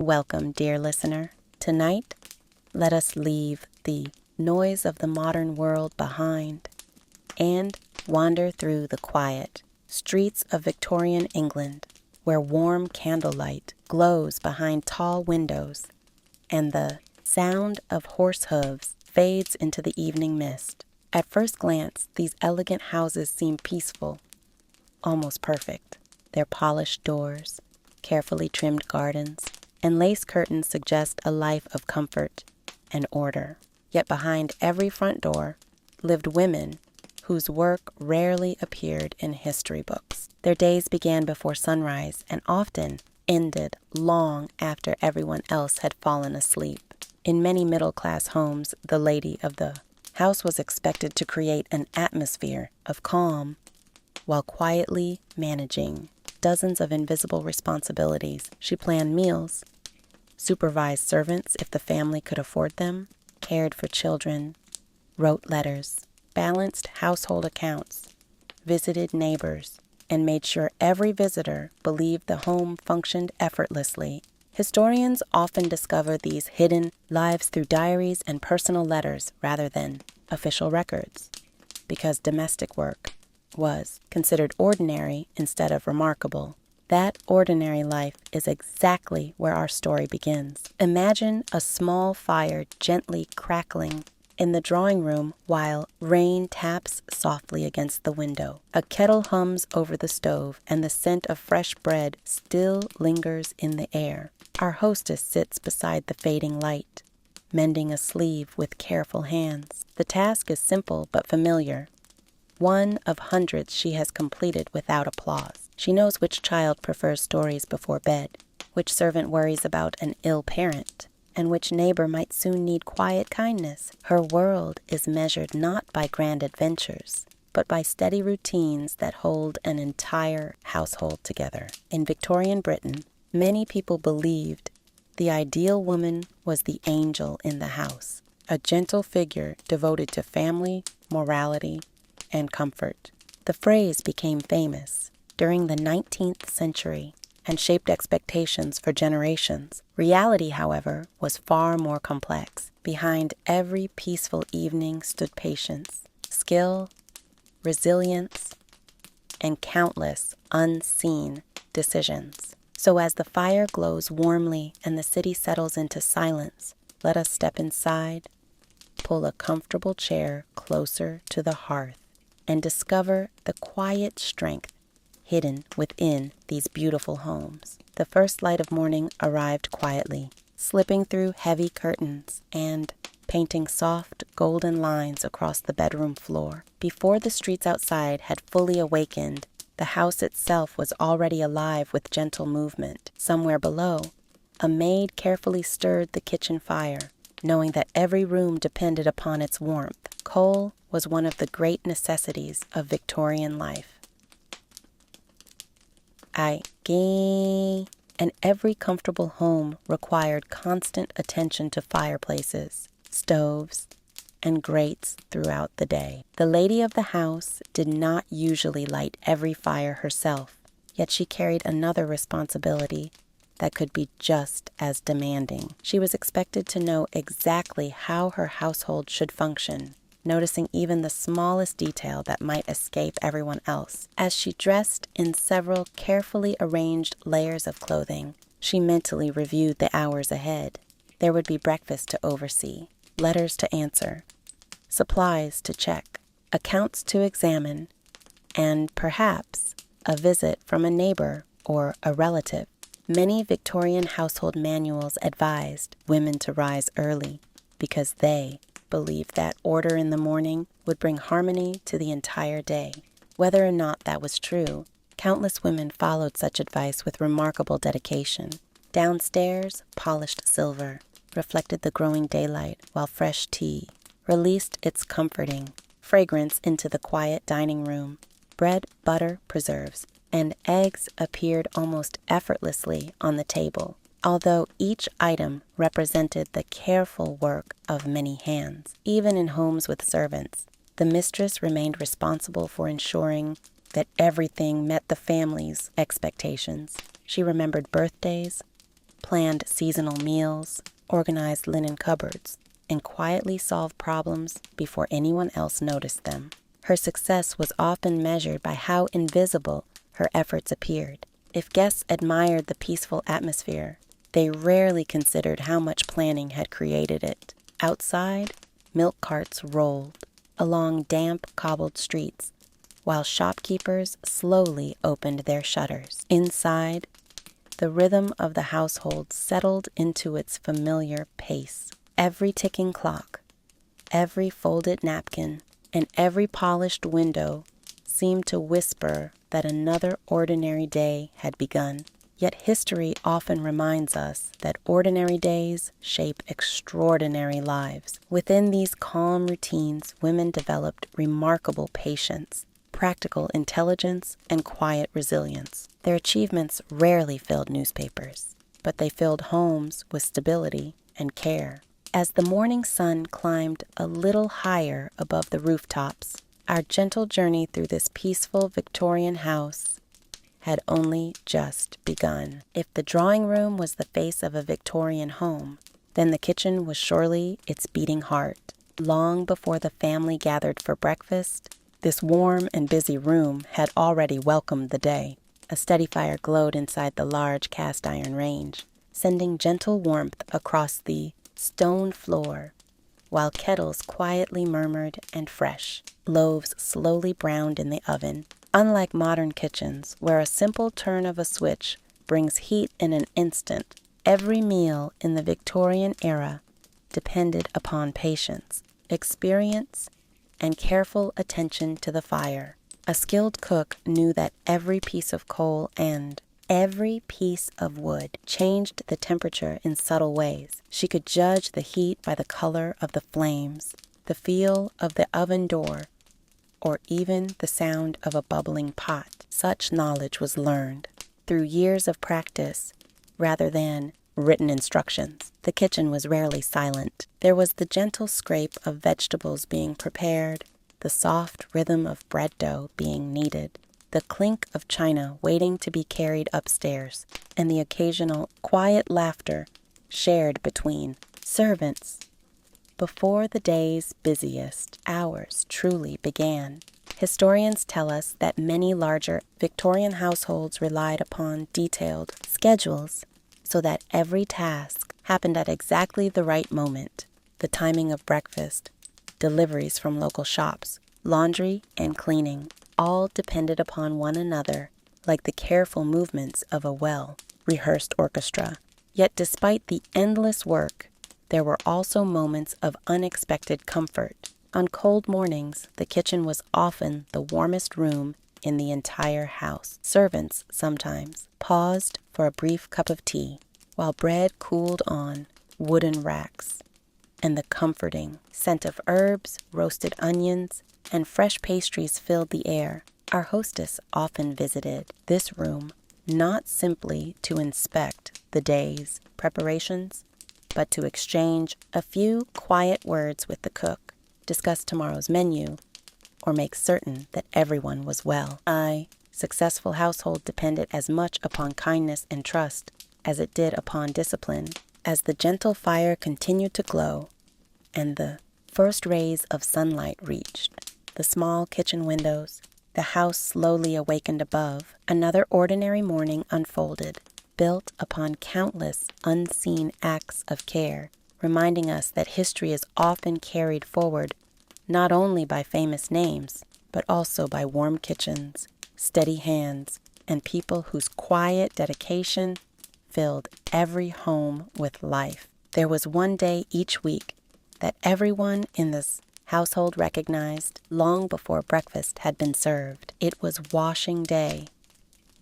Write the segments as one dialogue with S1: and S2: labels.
S1: Welcome, dear listener. Tonight, let us leave the noise of the modern world behind and wander through the quiet streets of Victorian England, where warm candlelight glows behind tall windows and the sound of horse hooves fades into the evening mist. At first glance, these elegant houses seem peaceful, almost perfect. Their polished doors, carefully trimmed gardens, and lace curtains suggest a life of comfort and order. Yet behind every front door lived women whose work rarely appeared in history books. Their days began before sunrise and often ended long after everyone else had fallen asleep. In many middle-class homes, the lady of the house was expected to create an atmosphere of calm while quietly managing dozens of invisible responsibilities. She planned meals, supervised servants if the family could afford them, cared for children, wrote letters, balanced household accounts, visited neighbors, and made sure every visitor believed the home functioned effortlessly. Historians often discover these hidden lives through diaries and personal letters rather than official records, because domestic work was considered ordinary instead of remarkable. That ordinary life is exactly where our story begins. Imagine a small fire gently crackling in the drawing room while rain taps softly against the window. A kettle hums over the stove and the scent of fresh bread still lingers in the air. Our hostess sits beside the fading light, mending a sleeve with careful hands. The task is simple but familiar, one of hundreds she has completed without applause. She knows which child prefers stories before bed, which servant worries about an ill parent, and which neighbor might soon need quiet kindness. Her world is measured not by grand adventures, but by steady routines that hold an entire household together. In Victorian Britain, many people believed the ideal woman was the angel in the house, a gentle figure devoted to family, morality, and comfort. The phrase became famous during the 19th century and shaped expectations for generations. Reality, however, was far more complex. Behind every peaceful evening stood patience, skill, resilience, and countless unseen decisions. So as the fire glows warmly and the city settles into silence, let us step inside, pull a comfortable chair closer to the hearth, and discover the quiet strength hidden within these beautiful homes. The first light of morning arrived quietly, slipping through heavy curtains and painting soft golden lines across the bedroom floor. Before the streets outside had fully awakened, the house itself was already alive with gentle movement. Somewhere below, a maid carefully stirred the kitchen fire, knowing that every room depended upon its warmth. Coal was one of the great necessities of Victorian life. And every comfortable home required constant attention to fireplaces, stoves, and grates throughout the day. The lady of the house did not usually light every fire herself, yet she carried another responsibility that could be just as demanding. She was expected to know exactly how her household should function, noticing even the smallest detail that might escape everyone else. As she dressed in several carefully arranged layers of clothing, she mentally reviewed the hours ahead. There would be breakfast to oversee, letters to answer, supplies to check, accounts to examine, and perhaps a visit from a neighbor or a relative. Many Victorian household manuals advised women to rise early because they believed that order in the morning would bring harmony to the entire day. Whether or not that was true, countless women followed such advice with remarkable dedication. Downstairs, polished silver reflected the growing daylight, while fresh tea released its comforting fragrance into the quiet dining room. Bread, butter, preserves, and eggs appeared almost effortlessly on the table, although each item represented the careful work of many hands. Even in homes with servants, the mistress remained responsible for ensuring that everything met the family's expectations. She remembered birthdays, planned seasonal meals, organized linen cupboards, and quietly solved problems before anyone else noticed them. Her success was often measured by how invisible her efforts appeared. If guests admired the peaceful atmosphere, they rarely considered how much planning had created it. Outside, milk carts rolled along damp, cobbled streets, while shopkeepers slowly opened their shutters. Inside, the rhythm of the household settled into its familiar pace. Every ticking clock, every folded napkin, and every polished window seemed to whisper that another ordinary day had begun. Yet history often reminds us that ordinary days shape extraordinary lives. Within these calm routines, women developed remarkable patience, practical intelligence, and quiet resilience. Their achievements rarely filled newspapers, but they filled homes with stability and care. As the morning sun climbed a little higher above the rooftops, our gentle journey through this peaceful Victorian house had only just begun. If the drawing room was the face of a Victorian home, then the kitchen was surely its beating heart. Long before the family gathered for breakfast, this warm and busy room had already welcomed the day. A steady fire glowed inside the large cast-iron range, sending gentle warmth across the stone floor, while kettles quietly murmured and fresh. Loaves slowly browned in the oven. Unlike modern kitchens, where a simple turn of a switch brings heat in an instant, every meal in the Victorian era depended upon patience, experience, and careful attention to the fire. A skilled cook knew that every piece of coal and every piece of wood changed the temperature in subtle ways. She could judge the heat by the color of the flames, the feel of the oven door, or even the sound of a bubbling pot. Such knowledge was learned through years of practice rather than written instructions. The kitchen was rarely silent. There was the gentle scrape of vegetables being prepared, the soft rhythm of bread dough being kneaded, the clink of china waiting to be carried upstairs, and the occasional quiet laughter shared between servants before the day's busiest hours truly began. Historians tell us that many larger Victorian households relied upon detailed schedules so that every task happened at exactly the right moment. The timing of breakfast, deliveries from local shops, laundry, and cleaning all depended upon one another like the careful movements of a well-rehearsed orchestra. Yet despite the endless work, there were also moments of unexpected comfort. On cold mornings, the kitchen was often the warmest room in the entire house. Servants, sometimes, paused for a brief cup of tea, while bread cooled on wooden racks, and the comforting scent of herbs, roasted onions, and fresh pastries filled the air. Our hostess often visited this room not simply to inspect the day's preparations, but to exchange a few quiet words with the cook, discuss tomorrow's menu, or make certain that everyone was well. A successful household depended as much upon kindness and trust as it did upon discipline. As the gentle fire continued to glow and the first rays of sunlight reached the small kitchen windows, the house slowly awakened above. Another ordinary morning unfolded, built upon countless unseen acts of care, reminding us that history is often carried forward not only by famous names, but also by warm kitchens, steady hands, and people whose quiet dedication filled every home with life. There was one day each week that everyone in this household recognized long before breakfast had been served. It was washing day,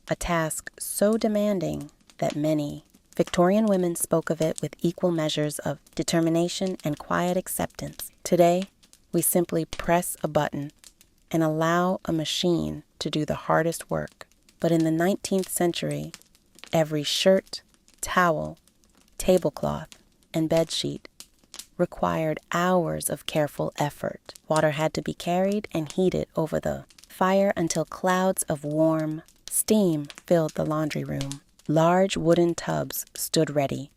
S1: a task so demanding that many Victorian women spoke of it with equal measures of determination and quiet acceptance. Today, we simply press a button and allow a machine to do the hardest work. But in the 19th century, every shirt, towel, tablecloth, and bedsheet required hours of careful effort. Water had to be carried and heated over the fire until clouds of warm steam filled the laundry room. Large wooden tubs stood ready,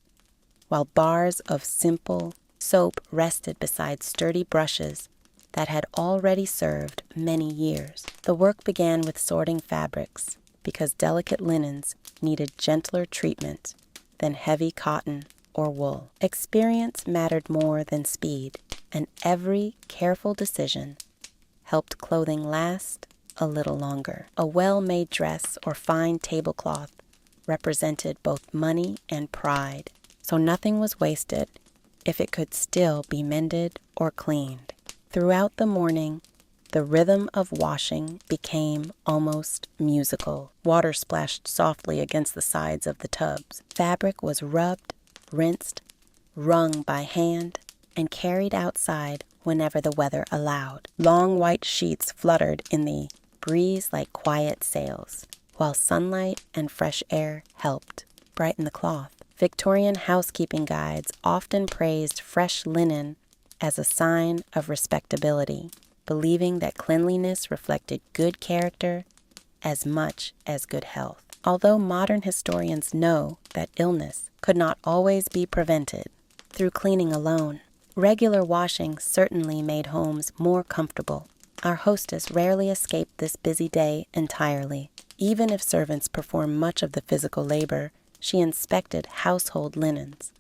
S1: while bars of simple soap rested beside sturdy brushes that had already served many years. The work began with sorting fabrics, because delicate linens needed gentler treatment than heavy cotton or wool. Experience mattered more than speed, and every careful decision helped clothing last a little longer. A well-made dress or fine tablecloth represented both money and pride, so nothing was wasted if it could still be mended or cleaned. Throughout the morning, the rhythm of washing became almost musical. Water splashed softly against the sides of the tubs. Fabric was rubbed, rinsed, wrung by hand, and carried outside whenever the weather allowed. Long white sheets fluttered in the breeze like quiet sails, while sunlight and fresh air helped brighten the cloth. Victorian housekeeping guides often praised fresh linen as a sign of respectability, believing that cleanliness reflected good character as much as good health. Although modern historians know that illness could not always be prevented through cleaning alone, regular washing certainly made homes more comfortable. Our hostess rarely escaped this busy day entirely. Even if servants performed much of the physical labor, she inspected household linens,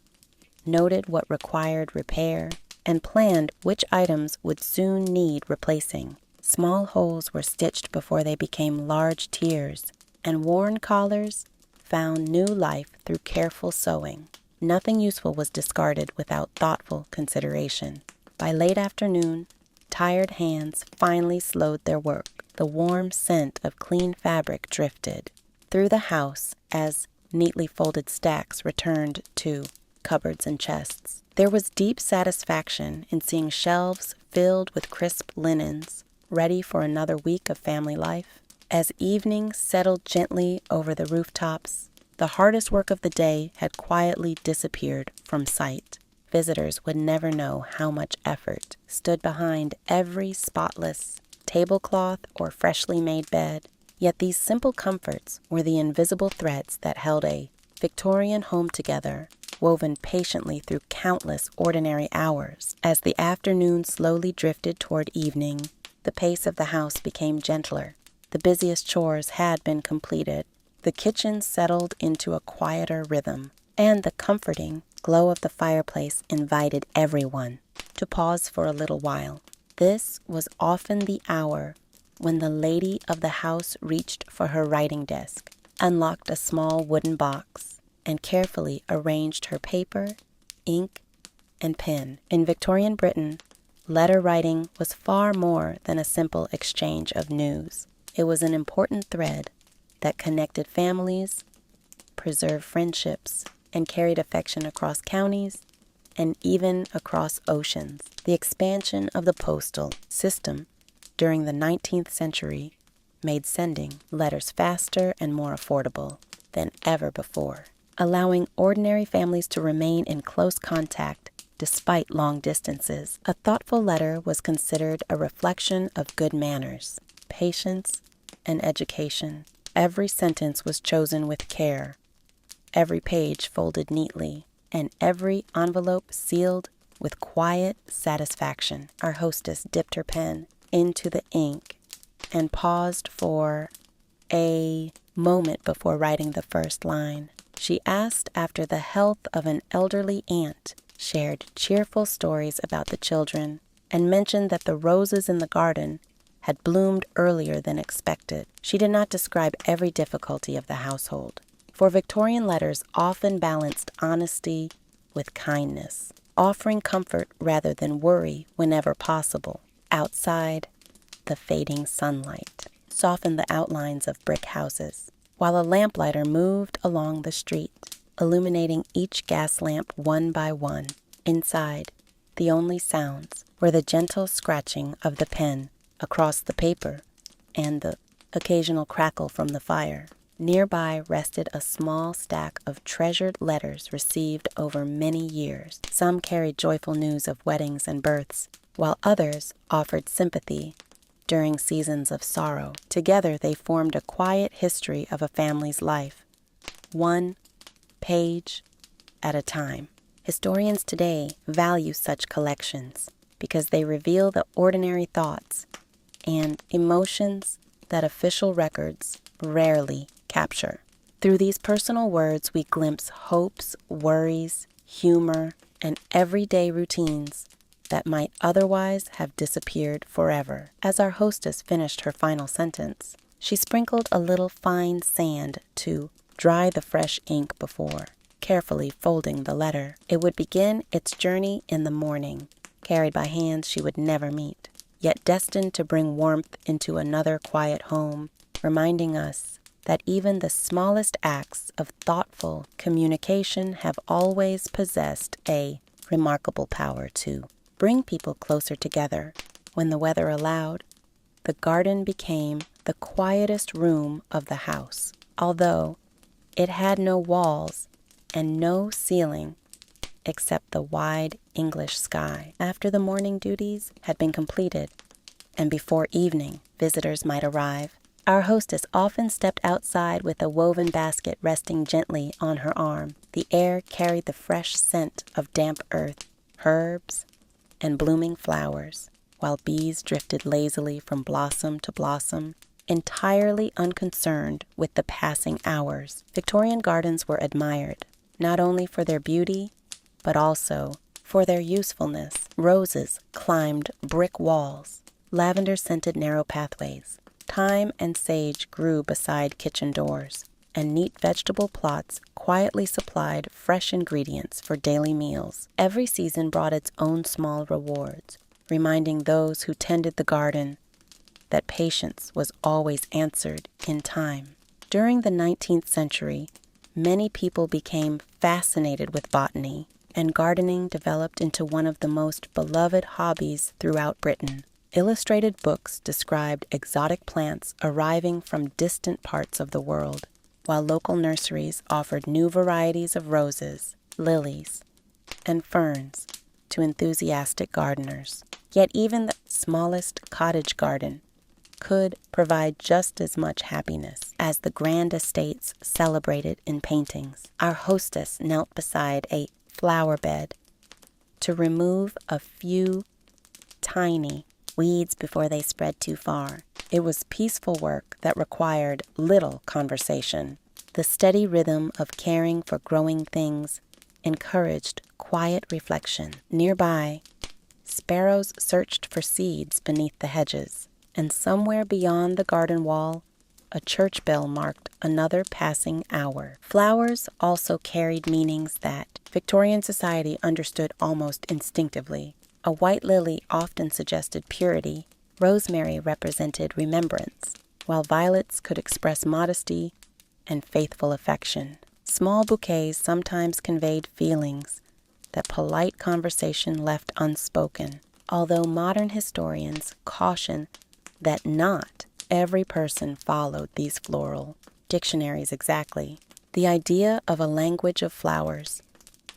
S1: noted what required repair, and planned which items would soon need replacing. Small holes were stitched before they became large tears, and worn collars found new life through careful sewing. Nothing useful was discarded without thoughtful consideration. By late afternoon, tired hands finally slowed their work. The warm scent of clean fabric drifted through the house as neatly folded stacks returned to cupboards and chests. There was deep satisfaction in seeing shelves filled with crisp linens, ready for another week of family life. As evening settled gently over the rooftops, the hardest work of the day had quietly disappeared from sight. Visitors would never know how much effort stood behind every spotless tablecloth or freshly made bed. Yet these simple comforts were the invisible threads that held a Victorian home together, woven patiently through countless ordinary hours. As the afternoon slowly drifted toward evening, the pace of the house became gentler. The busiest chores had been completed. The kitchen settled into a quieter rhythm, and the comforting glow of the fireplace invited everyone to pause for a little while. This was often the hour when the lady of the house reached for her writing desk, unlocked a small wooden box, and carefully arranged her paper, ink, and pen. In Victorian Britain, letter writing was far more than a simple exchange of news. It was an important thread that connected families, preserved friendships, and carried affection across counties and even across oceans. The expansion of the postal system during the 19th century made sending letters faster and more affordable than ever before, allowing ordinary families to remain in close contact despite long distances. A thoughtful letter was considered a reflection of good manners, patience, and education. Every sentence was chosen with care, every page folded neatly, and every envelope sealed with quiet satisfaction. Our hostess dipped her pen into the ink and paused for a moment before writing the first line. She asked after the health of an elderly aunt, shared cheerful stories about the children, and mentioned that the roses in the garden had bloomed earlier than expected. She did not describe every difficulty of the household, for Victorian letters often balanced honesty with kindness, offering comfort rather than worry whenever possible. Outside, the fading sunlight softened the outlines of brick houses, while a lamplighter moved along the street, illuminating each gas lamp one by one. Inside, the only sounds were the gentle scratching of the pen across the paper and the occasional crackle from the fire. Nearby rested a small stack of treasured letters received over many years. Some carried joyful news of weddings and births, while others offered sympathy during seasons of sorrow. Together they formed a quiet history of a family's life, one page at a time. Historians today value such collections because they reveal the ordinary thoughts and emotions that official records rarely capture. Through these personal words, we glimpse hopes, worries, humor, and everyday routines that might otherwise have disappeared forever. As our hostess finished her final sentence, she sprinkled a little fine sand to dry the fresh ink before carefully folding the letter. It would begin its journey in the morning, carried by hands she would never meet, yet destined to bring warmth into another quiet home, reminding us that even the smallest acts of thoughtful communication have always possessed a remarkable power to bring people closer together. When the weather allowed, the garden became the quietest room of the house, although it had no walls and no ceiling except the wide English sky. After the morning duties had been completed, and before evening visitors might arrive, our hostess often stepped outside with a woven basket resting gently on her arm. The air carried the fresh scent of damp earth, herbs, and blooming flowers, while bees drifted lazily from blossom to blossom, entirely unconcerned with the passing hours. Victorian gardens were admired, not only for their beauty, but also for their usefulness. Roses climbed brick walls, lavender scented narrow pathways. Thyme and sage grew beside kitchen doors, and neat vegetable plots quietly supplied fresh ingredients for daily meals. Every season brought its own small rewards, reminding those who tended the garden that patience was always answered in time. During the 19th century, many people became fascinated with botany, and gardening developed into one of the most beloved hobbies throughout Britain. Illustrated books described exotic plants arriving from distant parts of the world, while local nurseries offered new varieties of roses, lilies, and ferns to enthusiastic gardeners. Yet even the smallest cottage garden could provide just as much happiness as the grand estates celebrated in paintings. Our hostess knelt beside a flower bed to remove a few tiny weeds before they spread too far. It was peaceful work that required little conversation. The steady rhythm of caring for growing things encouraged quiet reflection. Nearby, sparrows searched for seeds beneath the hedges, and somewhere beyond the garden wall, a church bell marked another passing hour. Flowers also carried meanings that Victorian society understood almost instinctively. A white lily often suggested purity, rosemary represented remembrance, while violets could express modesty and faithful affection. Small bouquets sometimes conveyed feelings that polite conversation left unspoken, although modern historians caution that not every person followed these floral dictionaries exactly. The idea of a language of flowers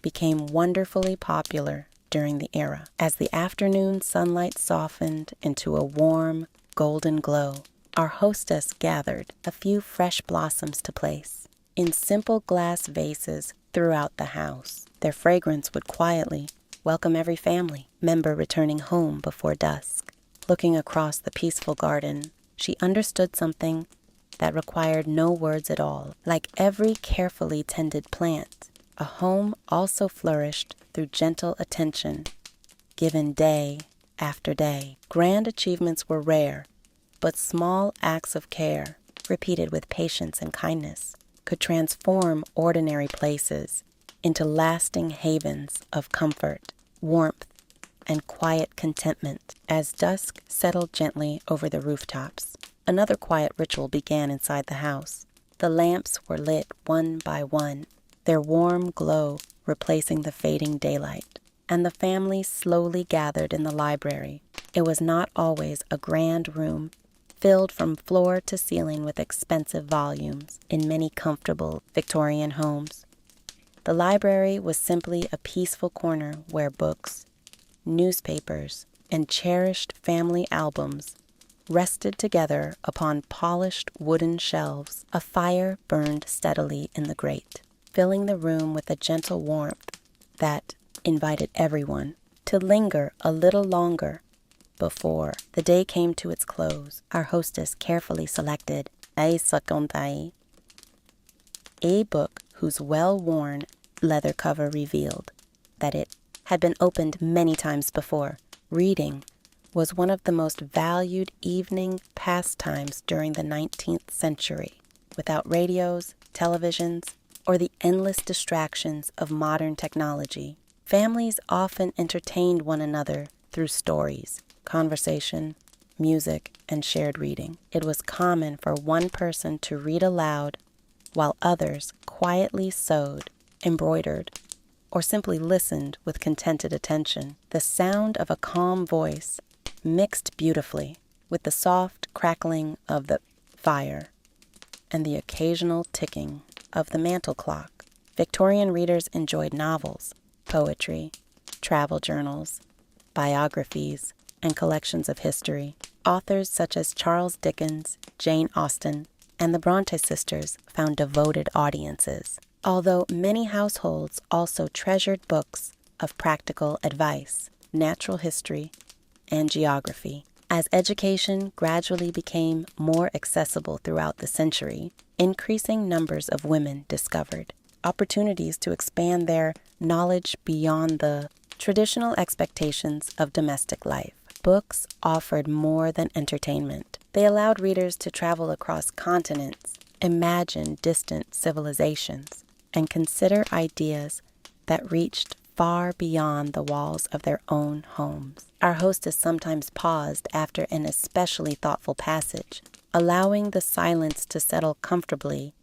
S1: became wonderfully popular during the era. As the afternoon sunlight softened into a warm, golden glow, our hostess gathered a few fresh blossoms to place in simple glass vases throughout the house. Their fragrance would quietly welcome every family member returning home before dusk. Looking across the peaceful garden, she understood something that required no words at all. Like every carefully tended plant, a home also flourished through gentle attention, given day after day. Grand achievements were rare, but small acts of care, repeated with patience and kindness, could transform ordinary places into lasting havens of comfort, warmth, and quiet contentment. As dusk settled gently over the rooftops, another quiet ritual began inside the house. The lamps were lit one by one, their warm glow replacing the fading daylight, and the family slowly gathered in the library. It was not always a grand room, filled from floor to ceiling with expensive volumes in many comfortable Victorian homes. The library was simply a peaceful corner where books, newspapers, and cherished family albums rested together upon polished wooden shelves. A fire burned steadily in the grate, filling the room with a gentle warmth that invited everyone to linger a little longer. Before the day came to its close, our hostess carefully selected a book whose well-worn leather cover revealed that it had been opened many times before. Reading was one of the most valued evening pastimes during the 19th century. Without radios, televisions, or the endless distractions of modern technology, families often entertained one another through stories, conversation, music, and shared reading. It was common for one person to read aloud while others quietly sewed, embroidered, or simply listened with contented attention. The sound of a calm voice mixed beautifully with the soft crackling of the fire and the occasional ticking of the mantel clock. Victorian readers enjoyed novels, poetry, travel journals, biographies, and collections of history. Authors such as Charles Dickens, Jane Austen, and the Bronte sisters found devoted audiences, although many households also treasured books of practical advice, natural history, and geography. As education gradually became more accessible throughout the century, increasing numbers of women discovered opportunities to expand their knowledge beyond the traditional expectations of domestic life. Books offered more than entertainment. They allowed readers to travel across continents, imagine distant civilizations, and consider ideas that reached far beyond the walls of their own homes. Our hostess sometimes paused after an especially thoughtful passage, allowing the silence to settle comfortably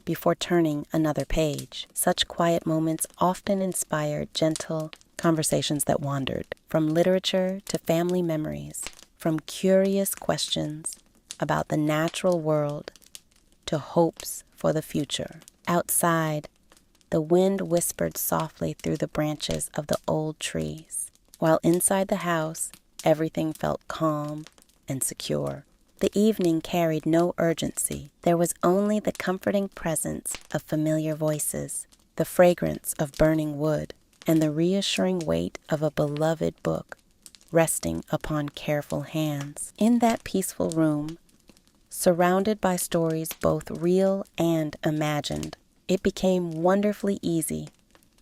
S1: before turning another page. Such quiet moments often inspired gentle conversations that wandered from literature to family memories, from curious questions about the natural world to hopes for the future. Outside, the wind whispered softly through the branches of the old trees, while inside the house, everything felt calm and secure. The evening carried no urgency. There was only the comforting presence of familiar voices, the fragrance of burning wood, and the reassuring weight of a beloved book resting upon careful hands. In that peaceful room, surrounded by stories both real and imagined, it became wonderfully easy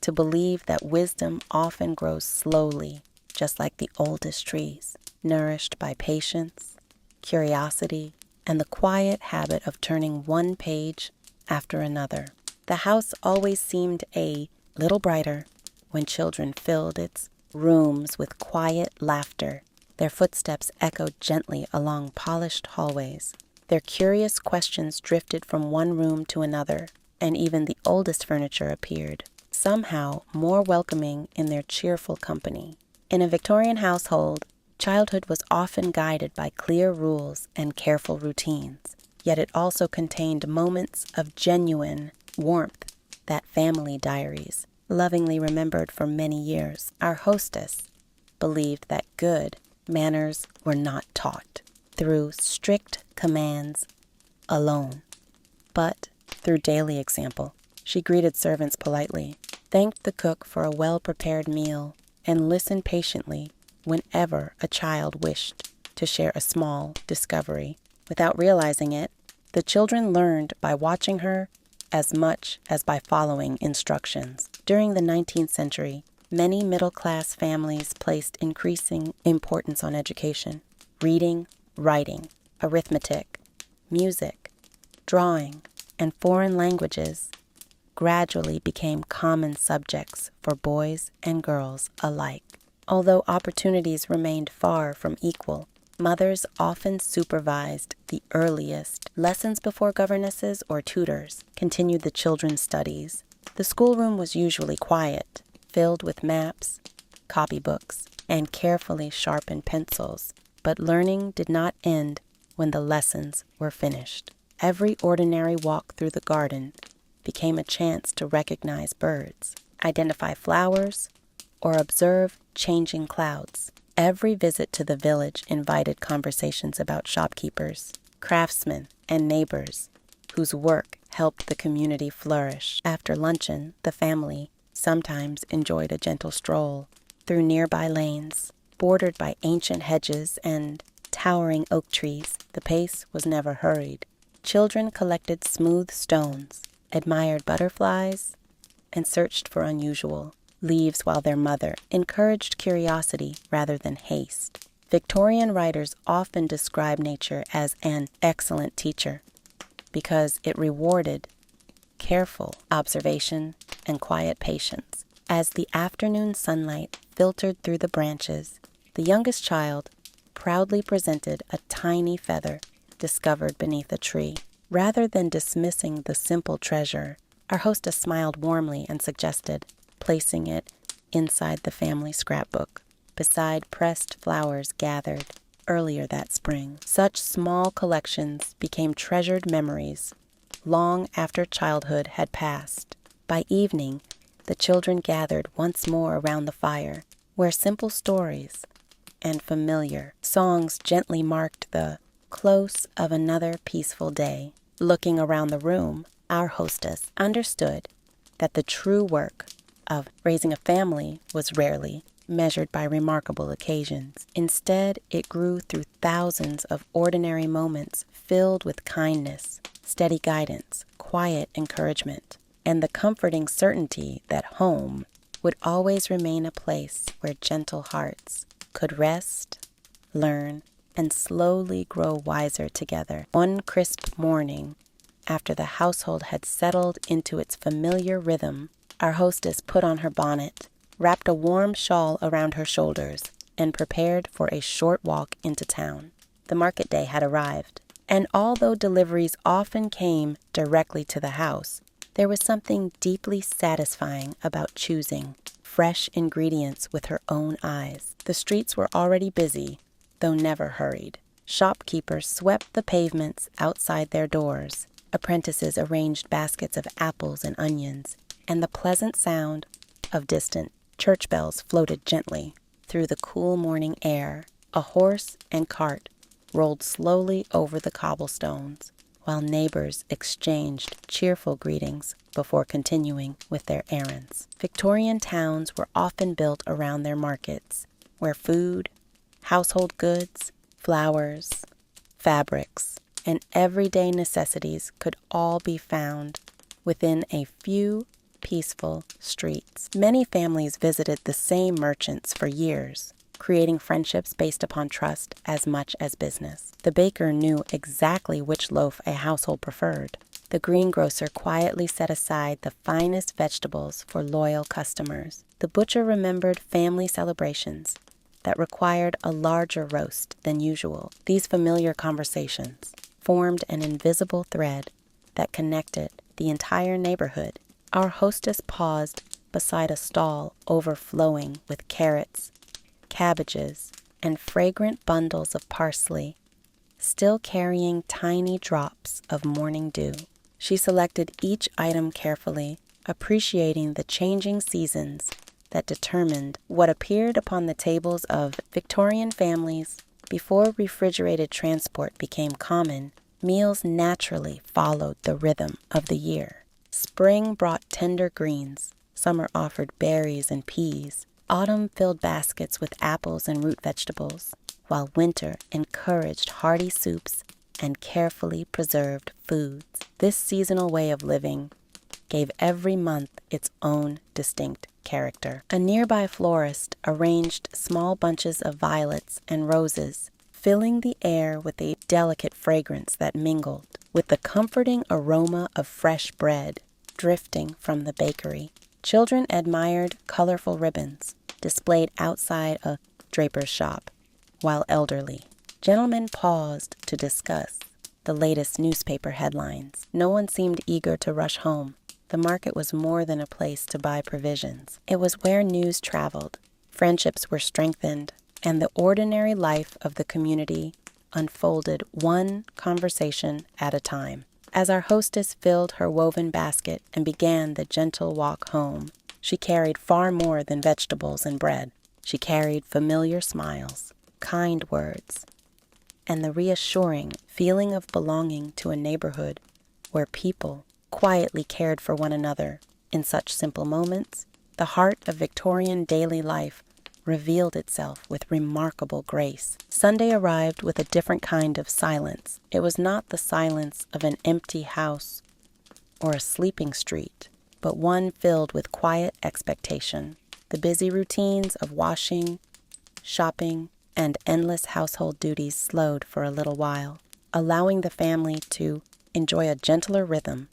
S1: to believe that wisdom often grows slowly, just like the oldest trees, nourished by patience, curiosity, and the quiet habit of turning one page after another. The house always seemed a little brighter when children filled its rooms with quiet laughter. Their footsteps echoed gently along polished hallways. Their curious questions drifted from one room to another, and even the oldest furniture appeared somehow more welcoming in their cheerful company. In a Victorian household, childhood was often guided by clear rules and careful routines, yet it also contained moments of genuine warmth that family diaries lovingly remembered for many years. Our hostess believed that good manners were not taught through strict commands alone, but through daily example. She greeted servants politely, thanked the cook for a well-prepared meal, and listened patiently whenever a child wished to share a small discovery. Without realizing it, the children learned by watching her as much as by following instructions. During the 19th century, many middle-class families placed increasing importance on education. Reading, writing, arithmetic, music, drawing, and foreign languages gradually became common subjects for boys and girls alike. Although opportunities remained far from equal, mothers often supervised the earliest. Lessons before governesses or tutors continued the children's studies. The schoolroom was usually quiet, filled with maps, copybooks, and carefully sharpened pencils. But learning did not end when the lessons were finished. Every ordinary walk through the garden became a chance to recognize birds, identify flowers, or observe changing clouds. Every visit to the village invited conversations about shopkeepers, craftsmen, and neighbors whose work helped the community flourish. After luncheon, the family sometimes enjoyed a gentle stroll through nearby lanes, bordered by ancient hedges and towering oak trees. The pace was never hurried. Children collected smooth stones, admired butterflies, and searched for unusual leaves while their mother encouraged curiosity rather than haste. Victorian writers often describe nature as an excellent teacher because it rewarded careful observation and quiet patience. As the afternoon sunlight filtered through the branches, the youngest child proudly presented a tiny feather discovered beneath a tree. Rather than dismissing the simple treasure, our hostess smiled warmly and suggested placing it inside the family scrapbook, beside pressed flowers gathered earlier that spring. Such small collections became treasured memories long after childhood had passed. By evening, the children gathered once more around the fire, where simple stories and familiar songs gently marked the close of another peaceful day. Looking around the room, our hostess understood that the true work of raising a family was rarely measured by remarkable occasions. Instead, it grew through thousands of ordinary moments filled with kindness, steady guidance, quiet encouragement, and the comforting certainty that home would always remain a place where gentle hearts could rest, learn, and slowly grow wiser together. One crisp morning, after the household had settled into its familiar rhythm, our hostess put on her bonnet, wrapped a warm shawl around her shoulders, and prepared for a short walk into town. The market day had arrived, and although deliveries often came directly to the house, there was something deeply satisfying about choosing fresh ingredients with her own eyes. The streets were already busy, though never hurried. Shopkeepers swept the pavements outside their doors. Apprentices arranged baskets of apples and onions, and the pleasant sound of distant church bells floated gently through the cool morning air. A horse and cart rolled slowly over the cobblestones, while neighbors exchanged cheerful greetings before continuing with their errands. Victorian towns were often built around their markets, where food, household goods, flowers, fabrics, and everyday necessities could all be found within a few peaceful streets. Many families visited the same merchants for years, creating friendships based upon trust as much as business. The baker knew exactly which loaf a household preferred. The greengrocer quietly set aside the finest vegetables for loyal customers. The butcher remembered family celebrations that required a larger roast than usual. These familiar conversations formed an invisible thread that connected the entire neighborhood. Our hostess paused beside a stall overflowing with carrots, cabbages, and fragrant bundles of parsley, still carrying tiny drops of morning dew. She selected each item carefully, appreciating the changing seasons that determined what appeared upon the tables of Victorian families. Before refrigerated transport became common, meals naturally followed the rhythm of the year. Spring brought tender greens, summer offered berries and peas, autumn filled baskets with apples and root vegetables, while winter encouraged hearty soups and carefully preserved foods. This seasonal way of living gave every month its own distinct character. A nearby florist arranged small bunches of violets and roses, filling the air with a delicate fragrance that mingled with the comforting aroma of fresh bread drifting from the bakery. Children admired colorful ribbons displayed outside a draper's shop, while elderly gentlemen paused to discuss the latest newspaper headlines. No one seemed eager to rush home. The market was more than a place to buy provisions. It was where news traveled, friendships were strengthened, and the ordinary life of the community unfolded one conversation at a time. As our hostess filled her woven basket and began the gentle walk home, she carried far more than vegetables and bread. She carried familiar smiles, kind words, and the reassuring feeling of belonging to a neighborhood where people quietly cared for one another. In such simple moments, the heart of Victorian daily life revealed itself with remarkable grace. Sunday arrived with a different kind of silence. It was not the silence of an empty house or a sleeping street, but one filled with quiet expectation. The busy routines of washing, shopping, and endless household duties slowed for a little while, allowing the family to enjoy a gentler rhythm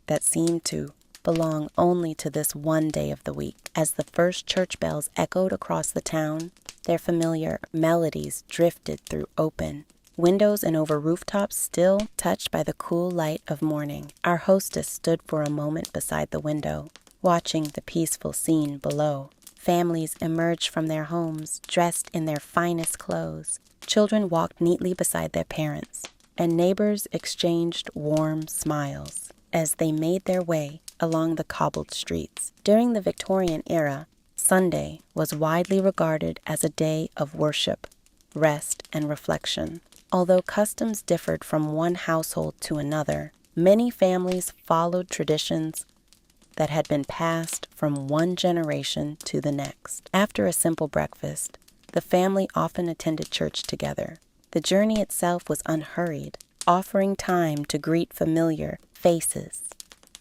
S1: that seemed to belong only to this one day of the week. As the first church bells echoed across the town, their familiar melodies drifted through open windows and over rooftops still touched by the cool light of morning. Our hostess stood for a moment beside the window, watching the peaceful scene below. Families emerged from their homes, dressed in their finest clothes. Children walked neatly beside their parents, and neighbors exchanged warm smiles as they made their way along the cobbled streets. During the Victorian era, Sunday was widely regarded as a day of worship, rest, and reflection. Although customs differed from one household to another, many families followed traditions that had been passed from one generation to the next. After a simple breakfast, the family often attended church together. The journey itself was unhurried, offering time to greet familiar faces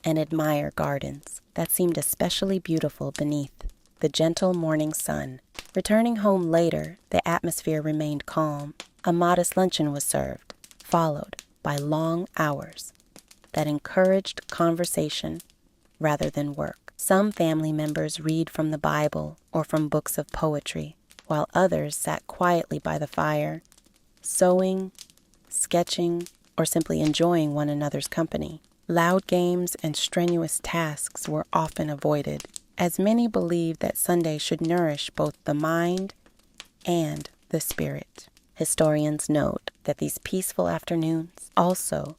S1: and admire gardens that seemed especially beautiful beneath the gentle morning sun. Returning home later, the atmosphere remained calm. A modest luncheon was served, followed by long hours that encouraged conversation rather than work. Some family members read from the Bible or from books of poetry, while others sat quietly by the fire, sewing, sketching, or simply enjoying one another's company. Loud games and strenuous tasks were often avoided, as many believed that Sunday should nourish both the mind and the spirit. Historians note that these peaceful afternoons also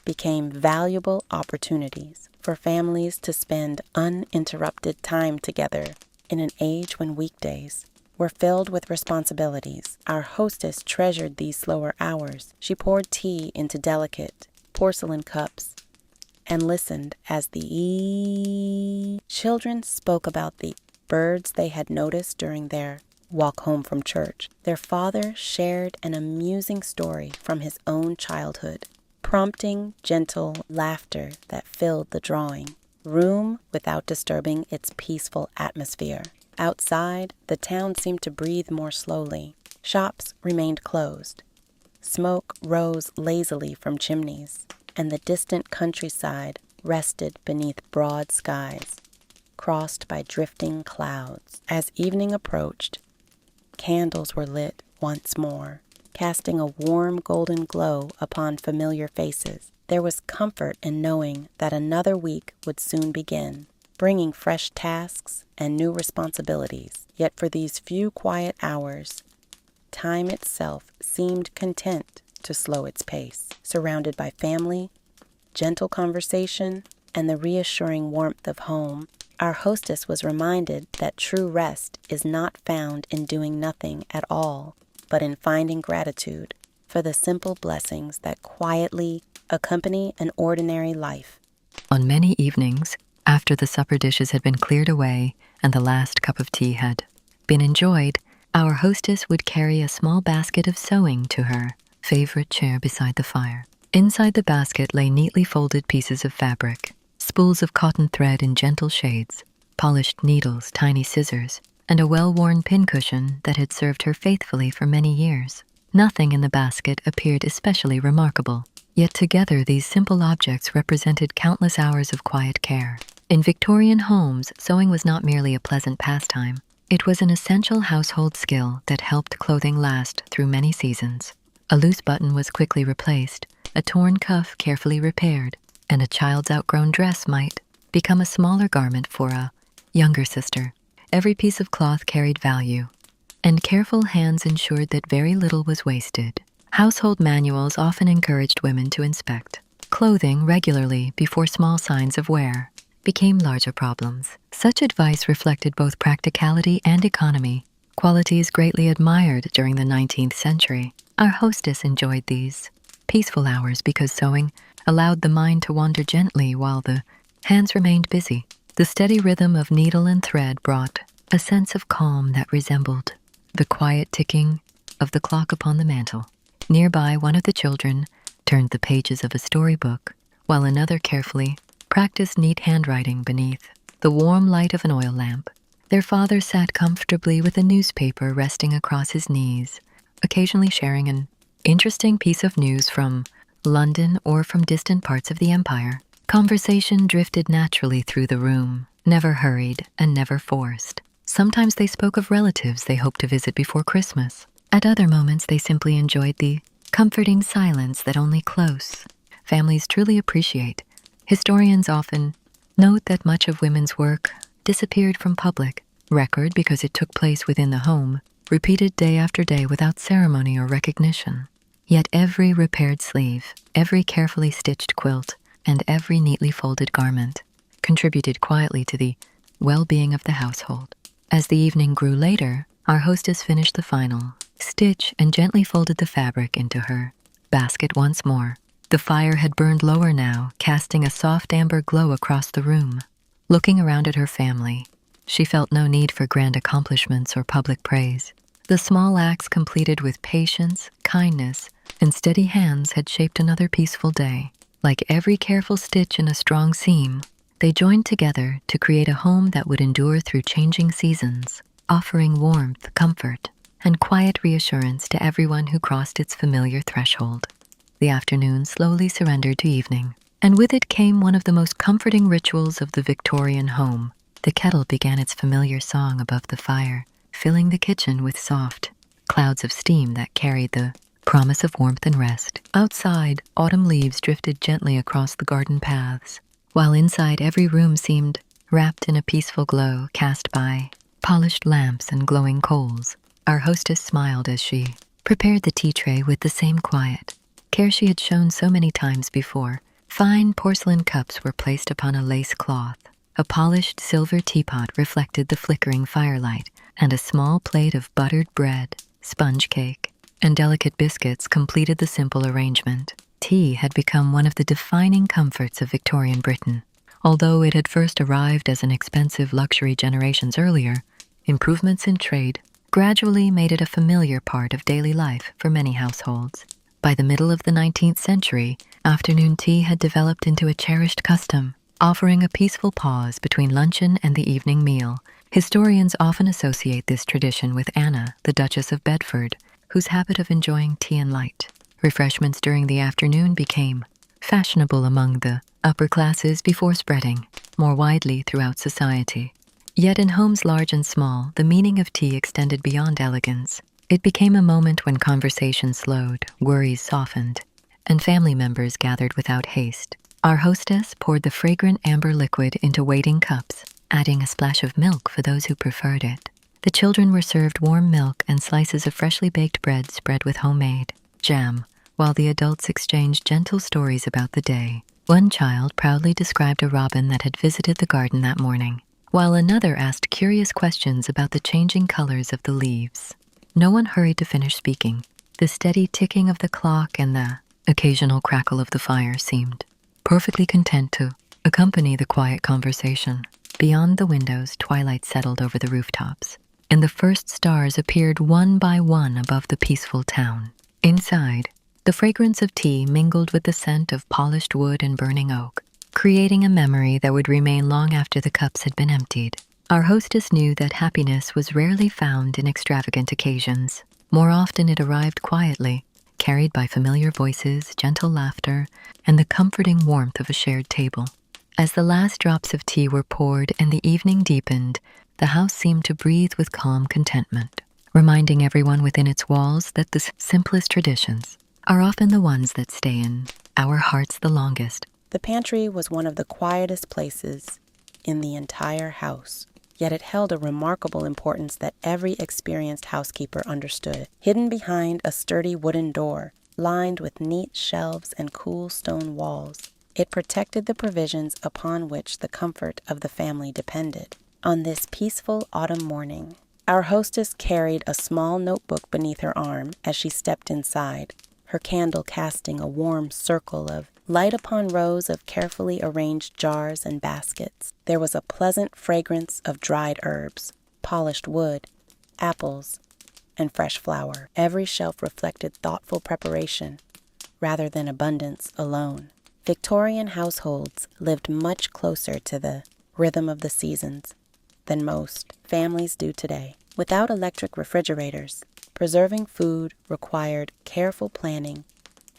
S1: became valuable opportunities for families to spend uninterrupted time together in an age when weekdays were filled with responsibilities. Our hostess treasured these slower hours. She poured tea into delicate porcelain cups and listened as the children spoke about the birds they had noticed during their walk home from church. Their father shared an amusing story from his own childhood, prompting gentle laughter that filled the drawing room without disturbing its peaceful atmosphere. Outside, the town seemed to breathe more slowly. Shops remained closed. Smoke rose lazily from chimneys, and the distant countryside rested beneath broad skies, crossed by drifting clouds. As evening approached, candles were lit once more, casting a warm golden glow upon familiar faces. There was comfort in knowing that another week would soon begin, bringing fresh tasks and new responsibilities. Yet for these few quiet hours, time itself seemed content to slow its pace. Surrounded by family, gentle conversation, and the reassuring warmth of home, our hostess was reminded that true rest is not found in doing nothing at all, but in finding gratitude for the simple blessings that quietly accompany an ordinary life.
S2: On many evenings, after the supper dishes had been cleared away and the last cup of tea had been enjoyed, our hostess would carry a small basket of sewing to her favorite chair beside the fire. Inside the basket lay neatly folded pieces of fabric, spools of cotton thread in gentle shades, polished needles, tiny scissors, and a well-worn pincushion that had served her faithfully for many years. Nothing in the basket appeared especially remarkable, yet together these simple objects represented countless hours of quiet care. In Victorian homes, sewing was not merely a pleasant pastime. It was an essential household skill that helped clothing last through many seasons. A loose button was quickly replaced, a torn cuff carefully repaired, and a child's outgrown dress might become a smaller garment for a younger sister. Every piece of cloth carried value, and careful hands ensured that very little was wasted. Household manuals often encouraged women to inspect clothing regularly before small signs of wear became larger problems. Such advice reflected both practicality and economy, qualities greatly admired during the 19th century. Our hostess enjoyed these peaceful hours because sewing allowed the mind to wander gently while the hands remained busy. The steady rhythm of needle and thread brought a sense of calm that resembled the quiet ticking of the clock upon the mantel. Nearby, one of the children turned the pages of a storybook, while another carefully practiced neat handwriting beneath the warm light of an oil lamp. Their father sat comfortably with a newspaper resting across his knees, occasionally sharing an interesting piece of news from London or from distant parts of the empire. Conversation drifted naturally through the room, never hurried and never forced. Sometimes they spoke of relatives they hoped to visit before Christmas. At other moments, they simply enjoyed the comforting silence that only close families truly appreciate. Historians often note that much of women's work disappeared from public record because it took place within the home, repeated day after day without ceremony or recognition. Yet every repaired sleeve, every carefully stitched quilt, and every neatly folded garment contributed quietly to the well-being of the household. As the evening grew later, our hostess finished the final stitch and gently folded the fabric into her basket once more. The fire had burned lower now, casting a soft amber glow across the room. Looking around at her family, she felt no need for grand accomplishments or public praise. The small acts completed with patience, kindness, and steady hands had shaped another peaceful day. Like every careful stitch in a strong seam, they joined together to create a home that would endure through changing seasons, offering warmth, comfort, and quiet reassurance to everyone who crossed its familiar threshold. The afternoon slowly surrendered to evening, and with it came one of the most comforting rituals of the Victorian home. The kettle began its familiar song above the fire, filling the kitchen with soft clouds of steam that carried the promise of warmth and rest. Outside, autumn leaves drifted gently across the garden paths, while inside every room seemed wrapped in a peaceful glow cast by polished lamps and glowing coals. Our hostess smiled as she prepared the tea tray with the same quiet care she had shown so many times before. Fine porcelain cups were placed upon a lace cloth. A polished silver teapot reflected the flickering firelight, and a small plate of buttered bread, sponge cake, and delicate biscuits completed the simple arrangement. Tea had become one of the defining comforts of Victorian Britain. Although it had first arrived as an expensive luxury generations earlier, improvements in trade gradually made it a familiar part of daily life for many households. By the middle of the 19th century, afternoon tea had developed into a cherished custom, offering a peaceful pause between luncheon and the evening meal. Historians often associate this tradition with Anna, the Duchess of Bedford, whose habit of enjoying tea and light refreshments during the afternoon became fashionable among the upper classes before spreading more widely throughout society. Yet in homes large and small, the meaning of tea extended beyond elegance. It became a moment when conversation slowed, worries softened, and family members gathered without haste. Our hostess poured the fragrant amber liquid into waiting cups, adding a splash of milk for those who preferred it. The children were served warm milk and slices of freshly baked bread spread with homemade jam, while the adults exchanged gentle stories about the day. One child proudly described a robin that had visited the garden that morning, while another asked curious questions about the changing colors of the leaves. No one hurried to finish speaking. The steady ticking of the clock and the occasional crackle of the fire seemed perfectly content to accompany the quiet conversation. Beyond the windows, twilight settled over the rooftops, and the first stars appeared one by one above the peaceful town. Inside, the fragrance of tea mingled with the scent of polished wood and burning oak, creating a memory that would remain long after the cups had been emptied. Our hostess knew that happiness was rarely found in extravagant occasions. More often it arrived quietly, carried by familiar voices, gentle laughter, and the comforting warmth of a shared table. As the last drops of tea were poured and the evening deepened, the house seemed to breathe with calm contentment, reminding everyone within its walls that the simplest traditions are often the ones that stay in our hearts the longest.
S1: The pantry was one of the quietest places in the entire house, yet it held a remarkable importance that every experienced housekeeper understood. Hidden behind a sturdy wooden door, lined with neat shelves and cool stone walls, it protected the provisions upon which the comfort of the family depended. On this peaceful autumn morning, Our hostess carried a small notebook beneath her arm as she stepped inside, her candle casting a warm circle of light upon rows of carefully arranged jars and baskets. There was a pleasant fragrance of dried herbs, polished wood, apples, and fresh flour. Every shelf reflected thoughtful preparation rather than abundance alone. Victorian households lived much closer to the rhythm of the seasons than most families do today. Without electric refrigerators, preserving food required careful planning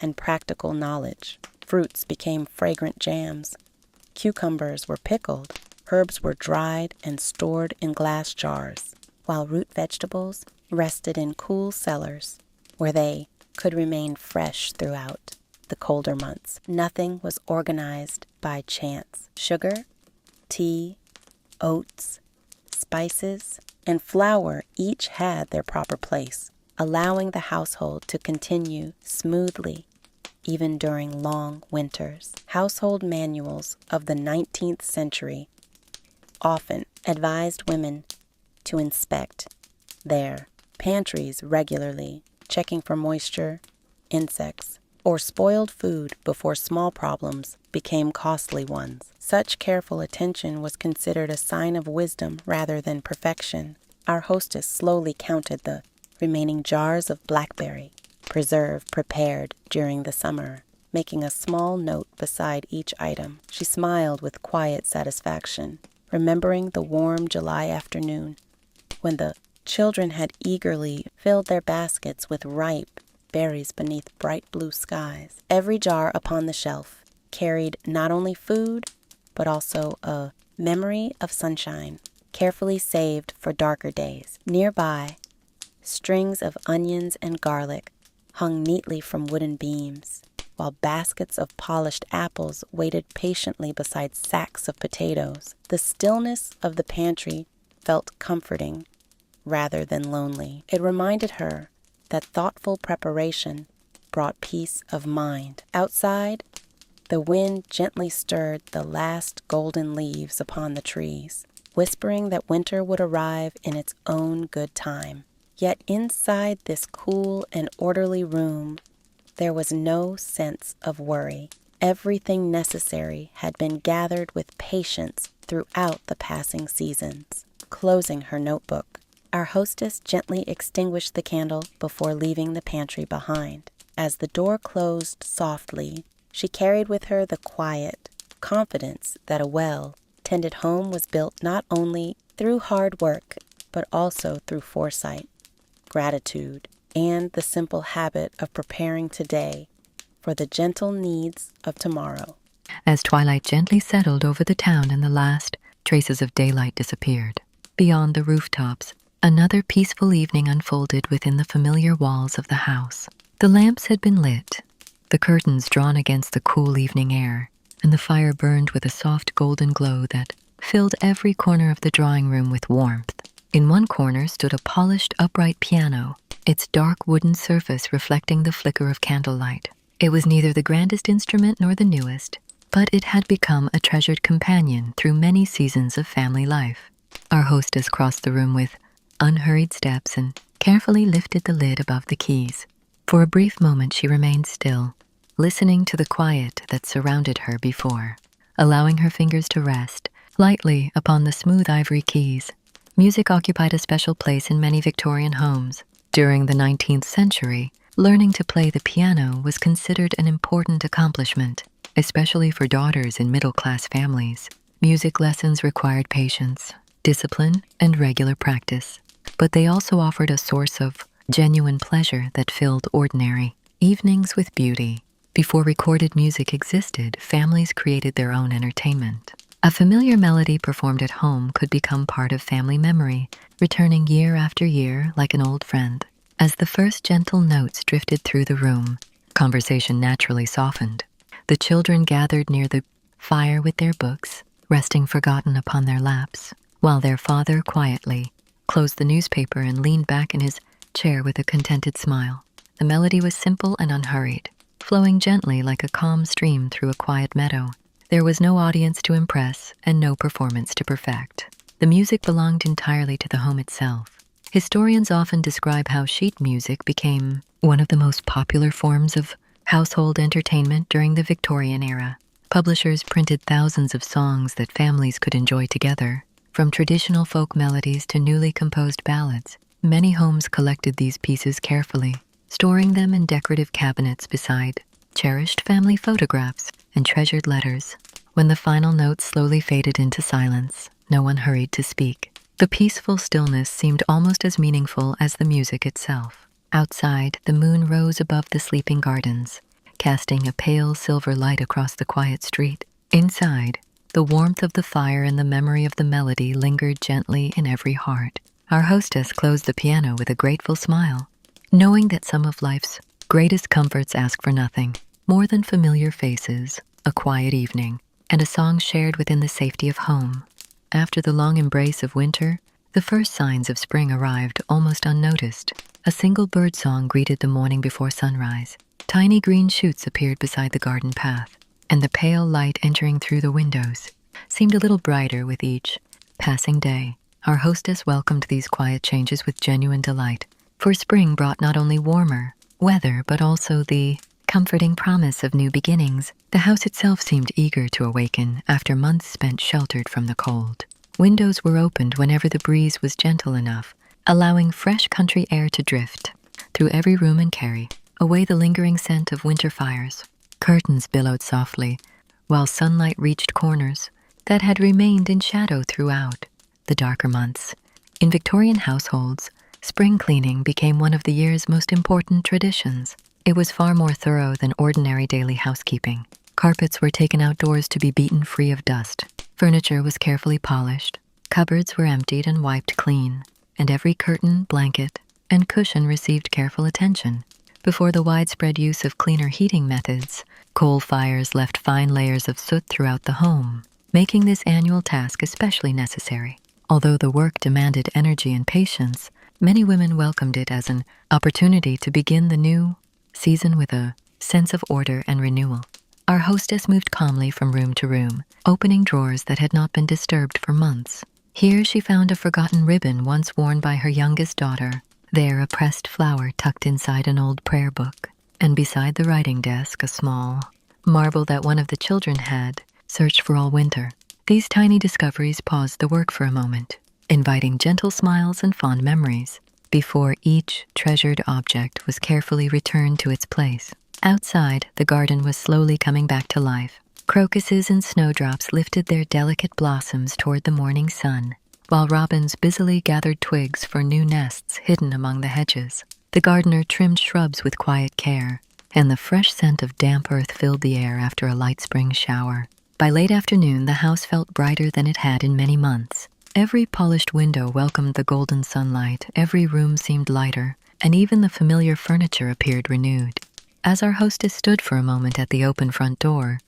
S1: and practical knowledge. Fruits became fragrant jams, cucumbers were pickled, herbs were dried and stored in glass jars, while root vegetables rested in cool cellars where they could remain fresh throughout the colder months. Nothing was organized by chance. Sugar, tea, oats, spices, and flour each had their proper place, allowing the household to continue smoothly even during long winters. Household manuals of the 19th century often advised women to inspect their pantries regularly, checking for moisture, insects, or spoiled food before small problems became costly ones. Such careful attention was considered a sign of wisdom rather than perfection. Our hostess slowly counted the remaining jars of blackberry preserve prepared during the summer, making a small note beside each item. She smiled with quiet satisfaction, remembering the warm July afternoon when the children had eagerly filled their baskets with ripe berries beneath bright blue skies. Every jar upon the shelf carried not only food, but also a memory of sunshine, carefully saved for darker days. Nearby, strings of onions and garlic hung neatly from wooden beams, while baskets of polished apples waited patiently beside sacks of potatoes. The stillness of the pantry felt comforting rather than lonely. It reminded her that thoughtful preparation brought peace of mind. Outside, the wind gently stirred the last golden leaves upon the trees, whispering that winter would arrive in its own good time. Yet inside this cool and orderly room, there was no sense of worry. Everything necessary had been gathered with patience throughout the passing seasons. Closing her notebook, our hostess gently extinguished the candle before leaving the pantry behind. As the door closed softly, she carried with her the quiet confidence that a well-tended home was built not only through hard work, but also through foresight, gratitude, and the simple habit of preparing today for the gentle needs of tomorrow.
S2: As twilight gently settled over the town and the last traces of daylight disappeared, beyond the rooftops, another peaceful evening unfolded within the familiar walls of the house. The lamps had been lit, the curtains drawn against the cool evening air, and the fire burned with a soft golden glow that filled every corner of the drawing room with warmth. In one corner stood a polished upright piano, its dark wooden surface reflecting the flicker of candlelight. It was neither the grandest instrument nor the newest, but it had become a treasured companion through many seasons of family life. Our hostess crossed the room with unhurried steps and carefully lifted the lid above the keys. For a brief moment she remained still, listening to the quiet that surrounded her before, allowing her fingers to rest lightly upon the smooth ivory keys. Music occupied a special place in many Victorian homes. During the 19th century, learning to play the piano was considered an important accomplishment, especially for daughters in middle-class families. Music lessons required patience, discipline, and regular practice, but they also offered a source of genuine pleasure that filled ordinary evenings with beauty. Before recorded music existed, families created their own entertainment. A familiar melody performed at home could become part of family memory, returning year after year like an old friend. As the first gentle notes drifted through the room, conversation naturally softened. The children gathered near the fire with their books, resting forgotten upon their laps, while their father quietly closed the newspaper and leaned back in his chair with a contented smile. The melody was simple and unhurried, flowing gently like a calm stream through a quiet meadow. There was no audience to impress and no performance to perfect. The music belonged entirely to the home itself, Historians often describe how sheet music became one of the most popular forms of household entertainment during the Victorian era. Publishers printed thousands of songs that families could enjoy together, from traditional folk melodies to newly composed ballads. Many homes collected these pieces carefully, storing them in decorative cabinets beside cherished family photographs and treasured letters. When the final notes slowly faded into silence, no one hurried to speak. The peaceful stillness seemed almost as meaningful as the music itself. Outside, the moon rose above the sleeping gardens, casting a pale silver light across the quiet street. Inside, the warmth of the fire and the memory of the melody lingered gently in every heart. Our hostess closed the piano with a grateful smile, knowing that some of life's greatest comforts ask for nothing more than familiar faces, a quiet evening, and a song shared within the safety of home. After the long embrace of winter, the first signs of spring arrived almost unnoticed. A single bird song greeted the morning before sunrise. Tiny green shoots appeared beside the garden path, and the pale light entering through the windows seemed a little brighter with each passing day. Our hostess welcomed these quiet changes with genuine delight, for spring brought not only warmer weather but also the comforting promise of new beginnings. The house itself seemed eager to awaken after months spent sheltered from the cold. Windows were opened whenever the breeze was gentle enough, allowing fresh country air to drift through every room and carry away the lingering scent of winter fires. Curtains billowed softly, while sunlight reached corners that had remained in shadow throughout the darker months. In Victorian households, spring cleaning became one of the year's most important traditions. It was far more thorough than ordinary daily housekeeping. Carpets were taken outdoors to be beaten free of dust. Furniture was carefully polished. Cupboards were emptied and wiped clean, and every curtain, blanket, and cushion received careful attention. Before the widespread use of cleaner heating methods, coal fires left fine layers of soot throughout the home, making this annual task especially necessary. Although the work demanded energy and patience, many women welcomed it as an opportunity to begin the new season with a sense of order and renewal. Our hostess moved calmly from room to room, opening drawers that had not been disturbed for months. Here she found a forgotten ribbon once worn by her youngest daughter. There a pressed flower tucked inside an old prayer book. And beside the writing desk a small marble that one of the children had searched for all winter. These tiny discoveries paused the work for a moment, inviting gentle smiles and fond memories, before each treasured object was carefully returned to its place. Outside, the garden was slowly coming back to life. Crocuses and snowdrops lifted their delicate blossoms toward the morning sun, while robins busily gathered twigs for new nests hidden among the hedges. The gardener trimmed shrubs with quiet care, and the fresh scent of damp earth filled the air after a light spring shower. By late afternoon, the house felt brighter than it had in many months. Every polished window welcomed the golden sunlight, every room seemed lighter, and even the familiar furniture appeared renewed. As our hostess stood for a moment at the open front door,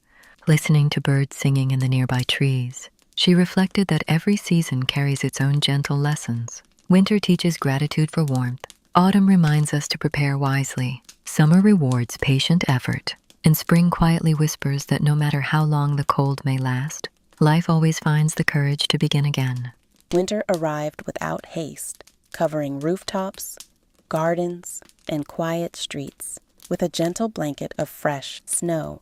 S2: listening to birds singing in the nearby trees, she reflected that every season carries its own gentle lessons. Winter teaches gratitude for warmth. Autumn reminds us to prepare wisely. Summer rewards patient effort, and spring quietly whispers that no matter how long the cold may last, life always finds the courage to begin again.
S1: Winter arrived without haste, covering rooftops, gardens, and quiet streets with a gentle blanket of fresh snow.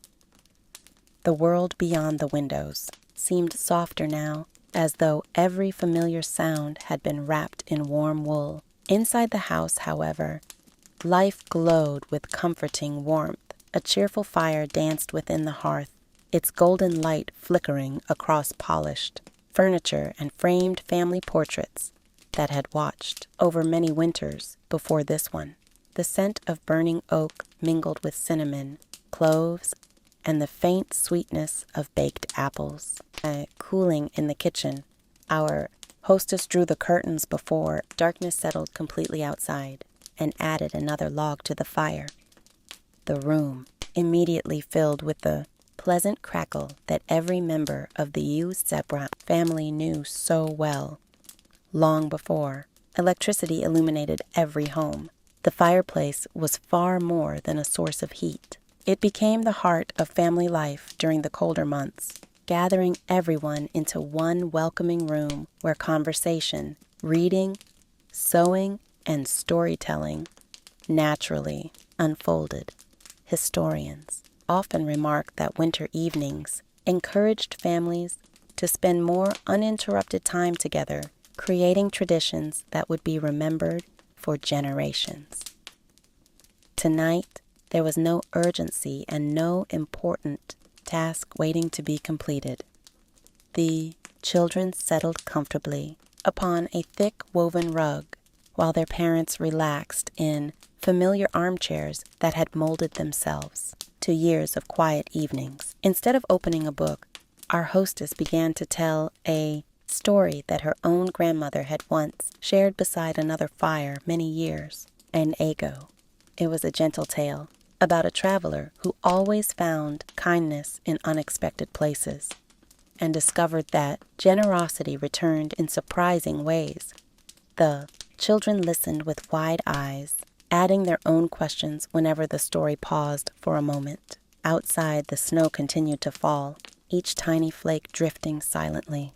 S1: The world beyond the windows seemed softer now, as though every familiar sound had been wrapped in warm wool. Inside the house, however, life glowed with comforting warmth. A cheerful fire danced within the hearth, its golden light flickering across polished furniture and framed family portraits that had watched over many winters before this one. The scent of burning oak mingled with cinnamon, cloves, and the faint sweetness of baked apples. Cooling in the kitchen, our hostess drew the curtains before darkness settled completely outside and added another log to the fire. The room immediately filled with the pleasant crackle that every member of the Zebra family knew so well. Long before, electricity illuminated every home. The fireplace was far more than a source of heat. It became the heart of family life during the colder months, gathering everyone into one welcoming room where conversation, reading, sewing and storytelling naturally unfolded. Historians often remark that winter evenings encouraged families to spend more uninterrupted time together, creating traditions that would be remembered for generations. Tonight, there was no urgency and no important task waiting to be completed. The children settled comfortably upon a thick woven rug while their parents relaxed in familiar armchairs that had molded themselves to years of quiet evenings. Instead of opening a book, our hostess began to tell a story that her own grandmother had once shared beside another fire many years ago. It was a gentle tale about a traveler who always found kindness in unexpected places and discovered that generosity returned in surprising ways. The children listened with wide eyes, adding their own questions whenever the story paused for a moment. Outside, the snow continued to fall, each tiny flake drifting silently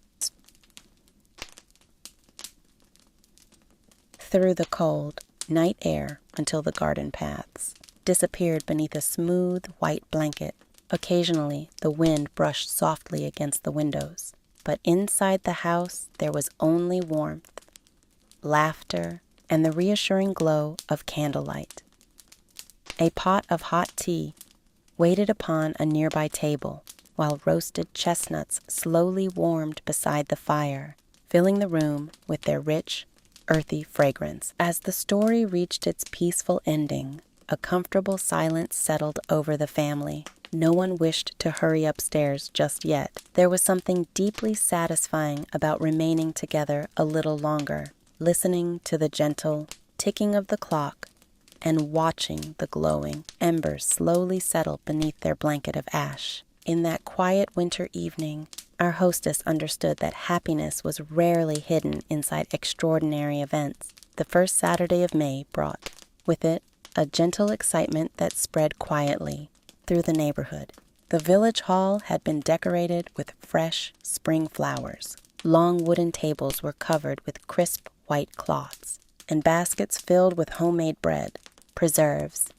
S1: through the cold night air until the garden paths disappeared beneath a smooth white blanket. Occasionally, the wind brushed softly against the windows, but inside the house there was only warmth, laughter, and the reassuring glow of candlelight. A pot of hot tea waited upon a nearby table, while roasted chestnuts slowly warmed beside the fire, filling the room with their rich, earthy fragrance. As the story reached its peaceful ending, a comfortable silence settled over the family. No one wished to hurry upstairs just yet. There was something deeply satisfying about remaining together a little longer, listening to the gentle ticking of the clock and watching the glowing embers slowly settle beneath their blanket of ash. In that quiet winter evening, our hostess understood that happiness was rarely hidden inside extraordinary events. The first Saturday of May brought with it a gentle excitement that spread quietly through the neighborhood. The village hall had been decorated with fresh spring flowers. Long wooden tables were covered with crisp white cloths, and baskets filled with homemade bread, preserves,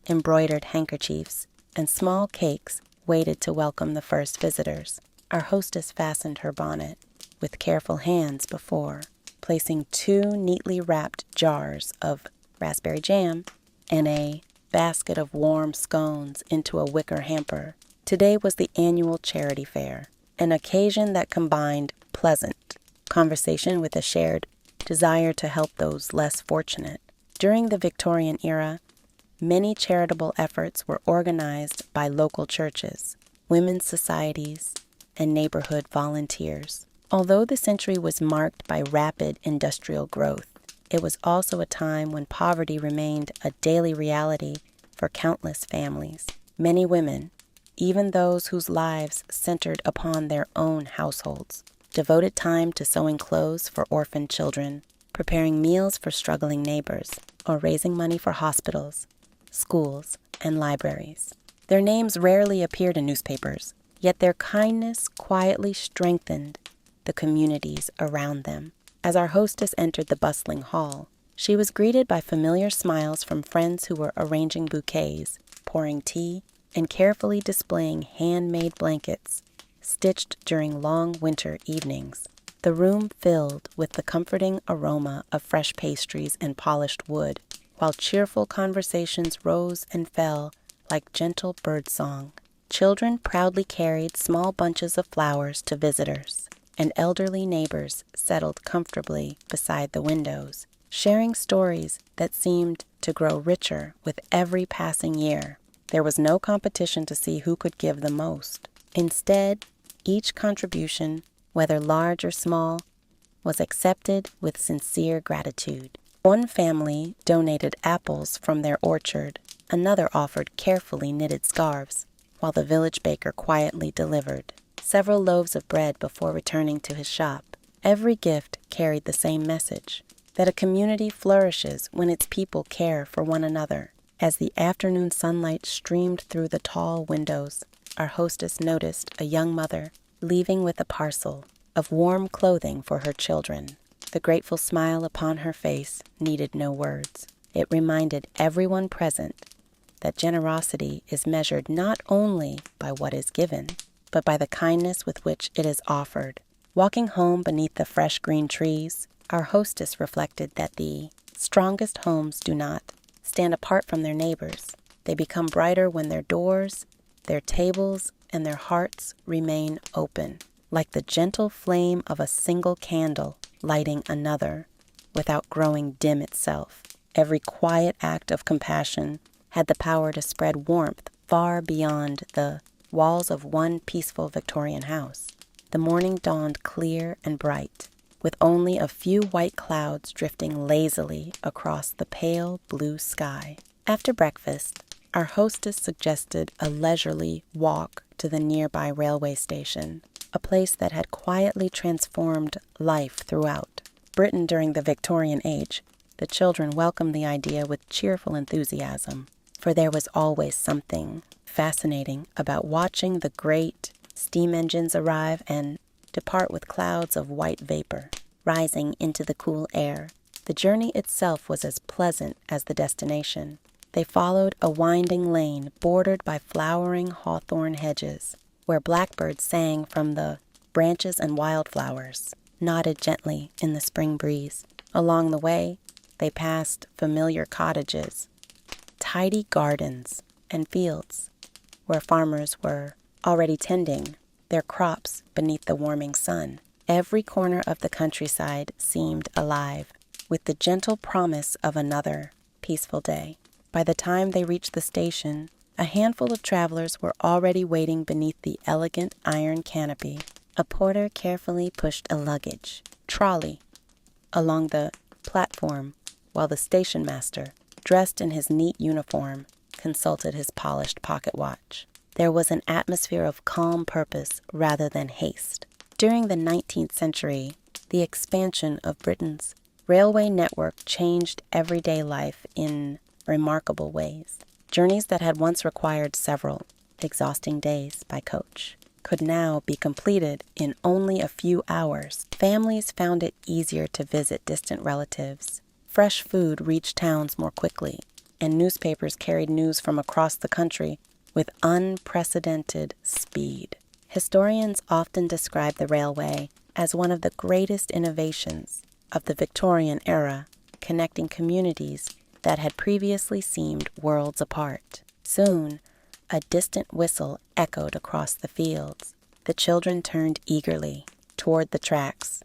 S1: embroidered handkerchiefs, and small cakes waited to welcome the first visitors. Our hostess fastened her bonnet with careful hands before placing 2 neatly wrapped jars of raspberry jam and a basket of warm scones into a wicker hamper. Today was the annual charity fair, an occasion that combined pleasant conversation with a shared desire to help those less fortunate. During the Victorian era, many charitable efforts were organized by local churches, women's societies, and neighborhood volunteers. Although the century was marked by rapid industrial growth, it was also a time when poverty remained a daily reality for countless families. Many women, even those whose lives centered upon their own households, devoted time to sewing clothes for orphaned children, preparing meals for struggling neighbors, or raising money for hospitals, schools, and libraries. Their names rarely appeared in newspapers, yet their kindness quietly strengthened the communities around them. As our hostess entered the bustling hall, she was greeted by familiar smiles from friends who were arranging bouquets, pouring tea, and carefully displaying handmade blankets stitched during long winter evenings. The room filled with the comforting aroma of fresh pastries and polished wood, while cheerful conversations rose and fell like gentle birdsong. Children proudly carried small bunches of flowers to visitors, and elderly neighbors settled comfortably beside the windows, sharing stories that seemed to grow richer with every passing year. There was no competition to see who could give the most. Instead, each contribution, whether large or small, was accepted with sincere gratitude. One family donated apples from their orchard, another offered carefully knitted scarves, while the village baker quietly delivered several loaves of bread before returning to his shop. Every gift carried the same message, that a community flourishes when its people care for one another. As the afternoon sunlight streamed through the tall windows, our hostess noticed a young mother leaving with a parcel of warm clothing for her children. The grateful smile upon her face needed no words. It reminded everyone present that generosity is measured not only by what is given, but by the kindness with which it is offered. Walking home beneath the fresh green trees, our hostess reflected that the strongest homes do not stand apart from their neighbors. They become brighter when their doors, their tables, and their hearts remain open, like the gentle flame of a single candle lighting another without growing dim itself. Every quiet act of compassion had the power to spread warmth far beyond the walls of one peaceful Victorian house. The morning dawned clear and bright, with only a few white clouds drifting lazily across the pale blue sky. After breakfast, our hostess suggested a leisurely walk to the nearby railway station, a place that had quietly transformed life throughout Britain during the Victorian age. The children welcomed the idea with cheerful enthusiasm, for there was always something fascinating about watching the great steam engines arrive and depart with clouds of white vapor rising into the cool air. The journey itself was as pleasant as the destination. They followed a winding lane bordered by flowering hawthorn hedges, where blackbirds sang from the branches and wildflowers nodded gently in the spring breeze. Along the way, they passed familiar cottages, tidy gardens, and fields where farmers were already tending their crops beneath the warming sun. Every corner of the countryside seemed alive with the gentle promise of another peaceful day. By the time they reached the station, a handful of travelers were already waiting beneath the elegant iron canopy. A porter carefully pushed a luggage trolley along the platform while the station master, dressed in his neat uniform, consulted his polished pocket watch. There was an atmosphere of calm purpose rather than haste. During the 19th century, the expansion of Britain's railway network changed everyday life in remarkable ways. Journeys that had once required several exhausting days by coach could now be completed in only a few hours. Families found it easier to visit distant relatives. Fresh food reached towns more quickly, and newspapers carried news from across the country with unprecedented speed. Historians often describe the railway as one of the greatest innovations of the Victorian era, connecting communities that had previously seemed worlds apart. Soon, a distant whistle echoed across the fields. The children turned eagerly toward the tracks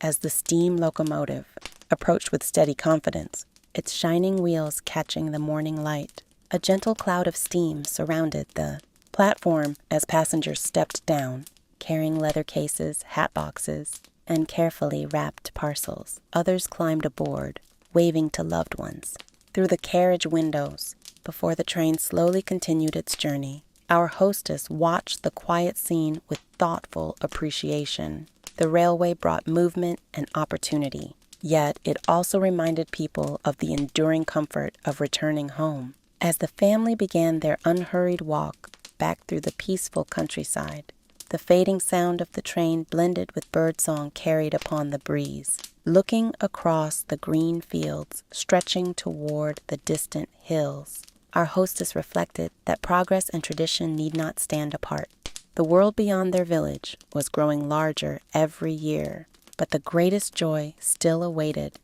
S1: as the steam locomotive approached with steady confidence, its shining wheels catching the morning light. A gentle cloud of steam surrounded the platform as passengers stepped down, carrying leather cases, hat boxes, and carefully wrapped parcels. Others climbed aboard, waving to loved ones through the carriage windows. Before the train slowly continued its journey, our hostess watched the quiet scene with thoughtful appreciation. The railway brought movement and opportunity, yet it also reminded people of the enduring comfort of returning home. As the family began their unhurried walk back through the peaceful countryside, the fading sound of the train blended with birdsong carried upon the breeze. Looking across the green fields stretching toward the distant hills, our hostess reflected that progress and tradition need not stand apart. The world beyond their village was growing larger every year, but the greatest joy still awaited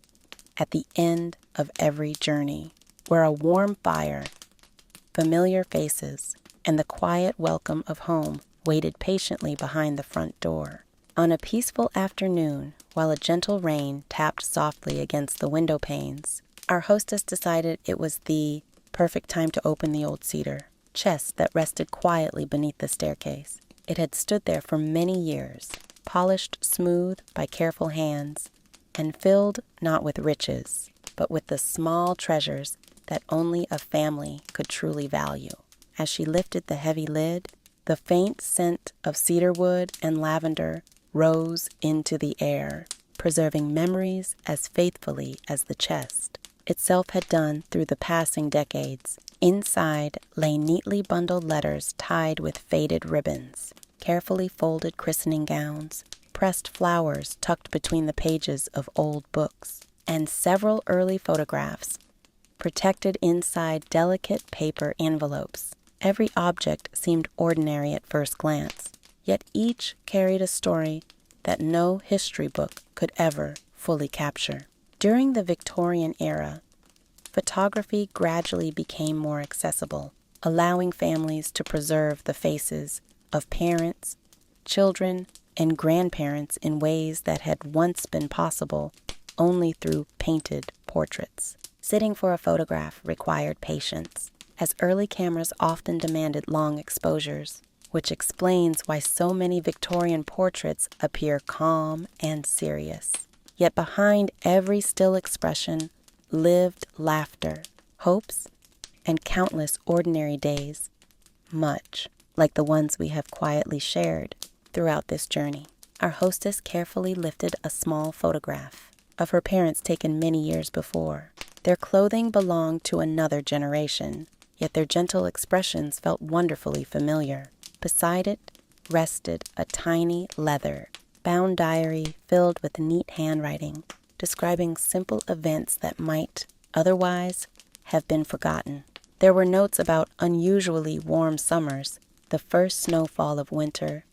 S1: at the end of every journey, where a warm fire, familiar faces, and the quiet welcome of home waited patiently behind the front door. On a peaceful afternoon, while a gentle rain tapped softly against the window panes, our hostess decided it was the perfect time to open the old cedar chest that rested quietly beneath the staircase. It had stood there for many years, polished smooth by careful hands, and filled not with riches, but with the small treasures that only a family could truly value. As she lifted the heavy lid, the faint scent of cedarwood and lavender rose into the air, preserving memories as faithfully as the chest itself had done through the passing decades. Inside lay neatly bundled letters tied with faded ribbons, carefully folded christening gowns, pressed flowers tucked between the pages of old books, and several early photographs protected inside delicate paper envelopes. Every object seemed ordinary at first glance, yet each carried a story that no history book could ever fully capture. During the Victorian era, photography gradually became more accessible, allowing families to preserve the faces of parents, children, and grandparents in ways that had once been possible only through painted portraits. Sitting for a photograph required patience, as early cameras often demanded long exposures, which explains why so many Victorian portraits appear calm and serious. Yet behind every still expression lived laughter, hopes, and countless ordinary days, much like the ones we have quietly shared throughout this journey. Our hostess carefully lifted a small photograph of her parents taken many years before. Their clothing belonged to another generation, yet their gentle expressions felt wonderfully familiar. Beside it rested a tiny leather-bound diary filled with neat handwriting, describing simple events that might otherwise have been forgotten. There were notes about unusually warm summers, the first snowfall of winter,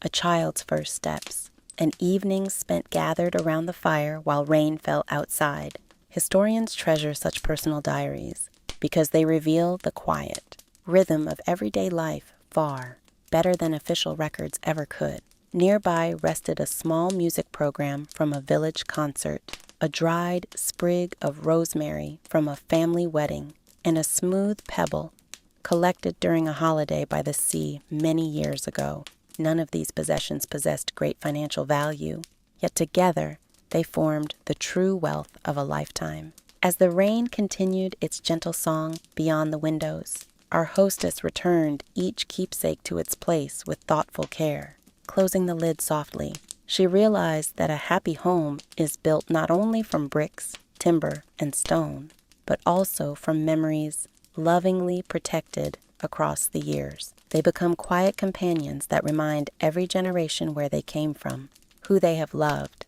S1: a child's first steps, and evenings spent gathered around the fire while rain fell outside. Historians treasure such personal diaries because they reveal the quiet rhythm of everyday life far better than official records ever could. Nearby rested a small music program from a village concert, a dried sprig of rosemary from a family wedding, and a smooth pebble collected during a holiday by the sea many years ago. None of these possessions possessed great financial value, yet together they formed the true wealth of a lifetime. As the rain continued its gentle song beyond the windows, our hostess returned each keepsake to its place with thoughtful care. Closing the lid softly, she realized that a happy home is built not only from bricks, timber, and stone, but also from memories lovingly protected across the years. They become quiet companions that remind every generation where they came from, who they have loved,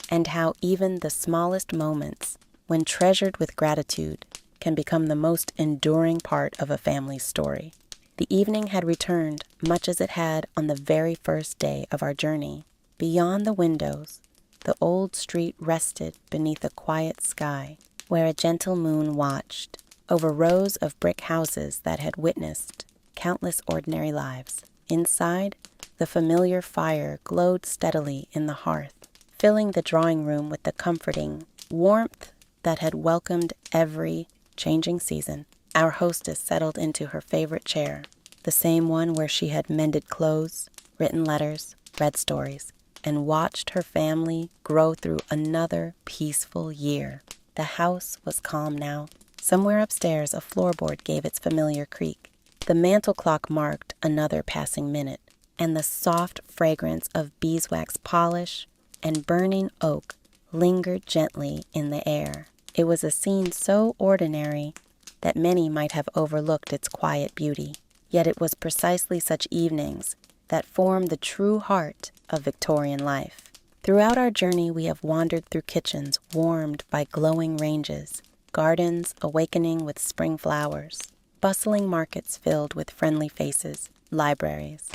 S1: and how even the smallest moments, when treasured with gratitude, can become the most enduring part of a family's story. The evening had returned much as it had on the very first day of our journey. Beyond the windows, the old street rested beneath a quiet sky, where a gentle moon watched over rows of brick houses that had witnessed countless ordinary lives. Inside, the familiar fire glowed steadily in the hearth, filling the drawing room with the comforting warmth that had welcomed every changing season. Our hostess settled into her favorite chair, the same one where she had mended clothes, written letters, read stories, and watched her family grow through another peaceful year. The house was calm now. Somewhere upstairs, a floorboard gave its familiar creak. The mantel clock marked another passing minute, and the soft fragrance of beeswax polish and burning oak lingered gently in the air. It was a scene so ordinary that many might have overlooked its quiet beauty. Yet it was precisely such evenings that form the true heart of Victorian life. Throughout our journey, we have wandered through kitchens warmed by glowing ranges, gardens awakening with spring flowers, bustling markets filled with friendly faces, libraries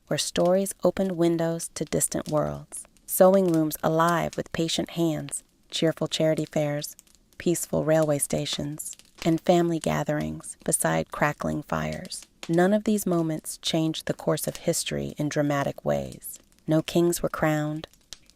S1: where stories opened windows to distant worlds, sewing rooms alive with patient hands, cheerful charity fairs, peaceful railway stations, and family gatherings beside crackling fires. None of these moments changed the course of history in dramatic ways. No kings were crowned,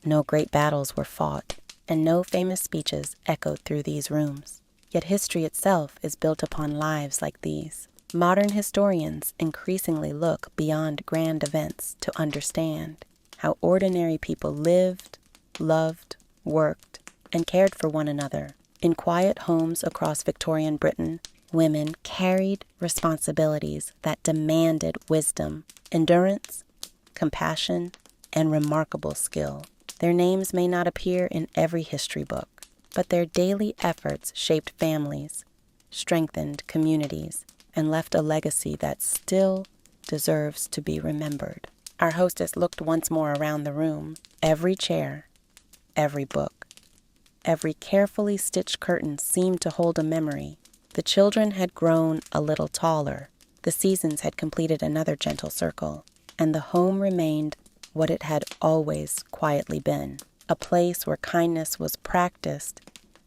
S1: no great battles were fought, and no famous speeches echoed through these rooms. Yet history itself is built upon lives like these. Modern historians increasingly look beyond grand events to understand how ordinary people lived, loved, worked, and cared for one another. In quiet homes across Victorian Britain, women carried responsibilities that demanded wisdom, endurance, compassion, and remarkable skill. Their names may not appear in every history book, but their daily efforts shaped families, strengthened communities, and left a legacy that still deserves to be remembered. Our hostess looked once more around the room. Every chair, every book, every carefully stitched curtain seemed to hold a memory. The children had grown a little taller. The seasons had completed another gentle circle, and the home remained what it had always quietly been, a place where kindness was practiced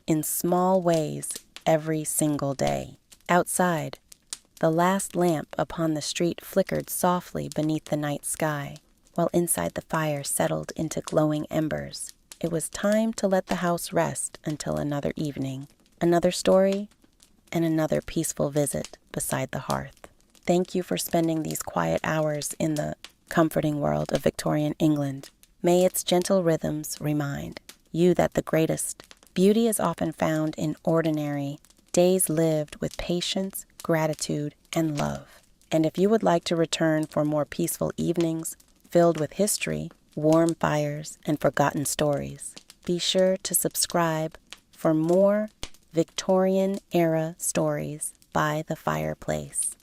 S1: in small ways every single day. Outside, the last lamp upon the street flickered softly beneath the night sky, while inside the fire settled into glowing embers. It was time to let the house rest until another evening, another story, and another peaceful visit beside the hearth. Thank you for spending these quiet hours in the comforting world of Victorian England. May its gentle rhythms remind you that the greatest beauty is often found in ordinary days lived with patience, gratitude, and love. And if you would like to return for more peaceful evenings filled with history, warm fires, and forgotten stories, be sure to subscribe for more Victorian-era stories by the fireplace.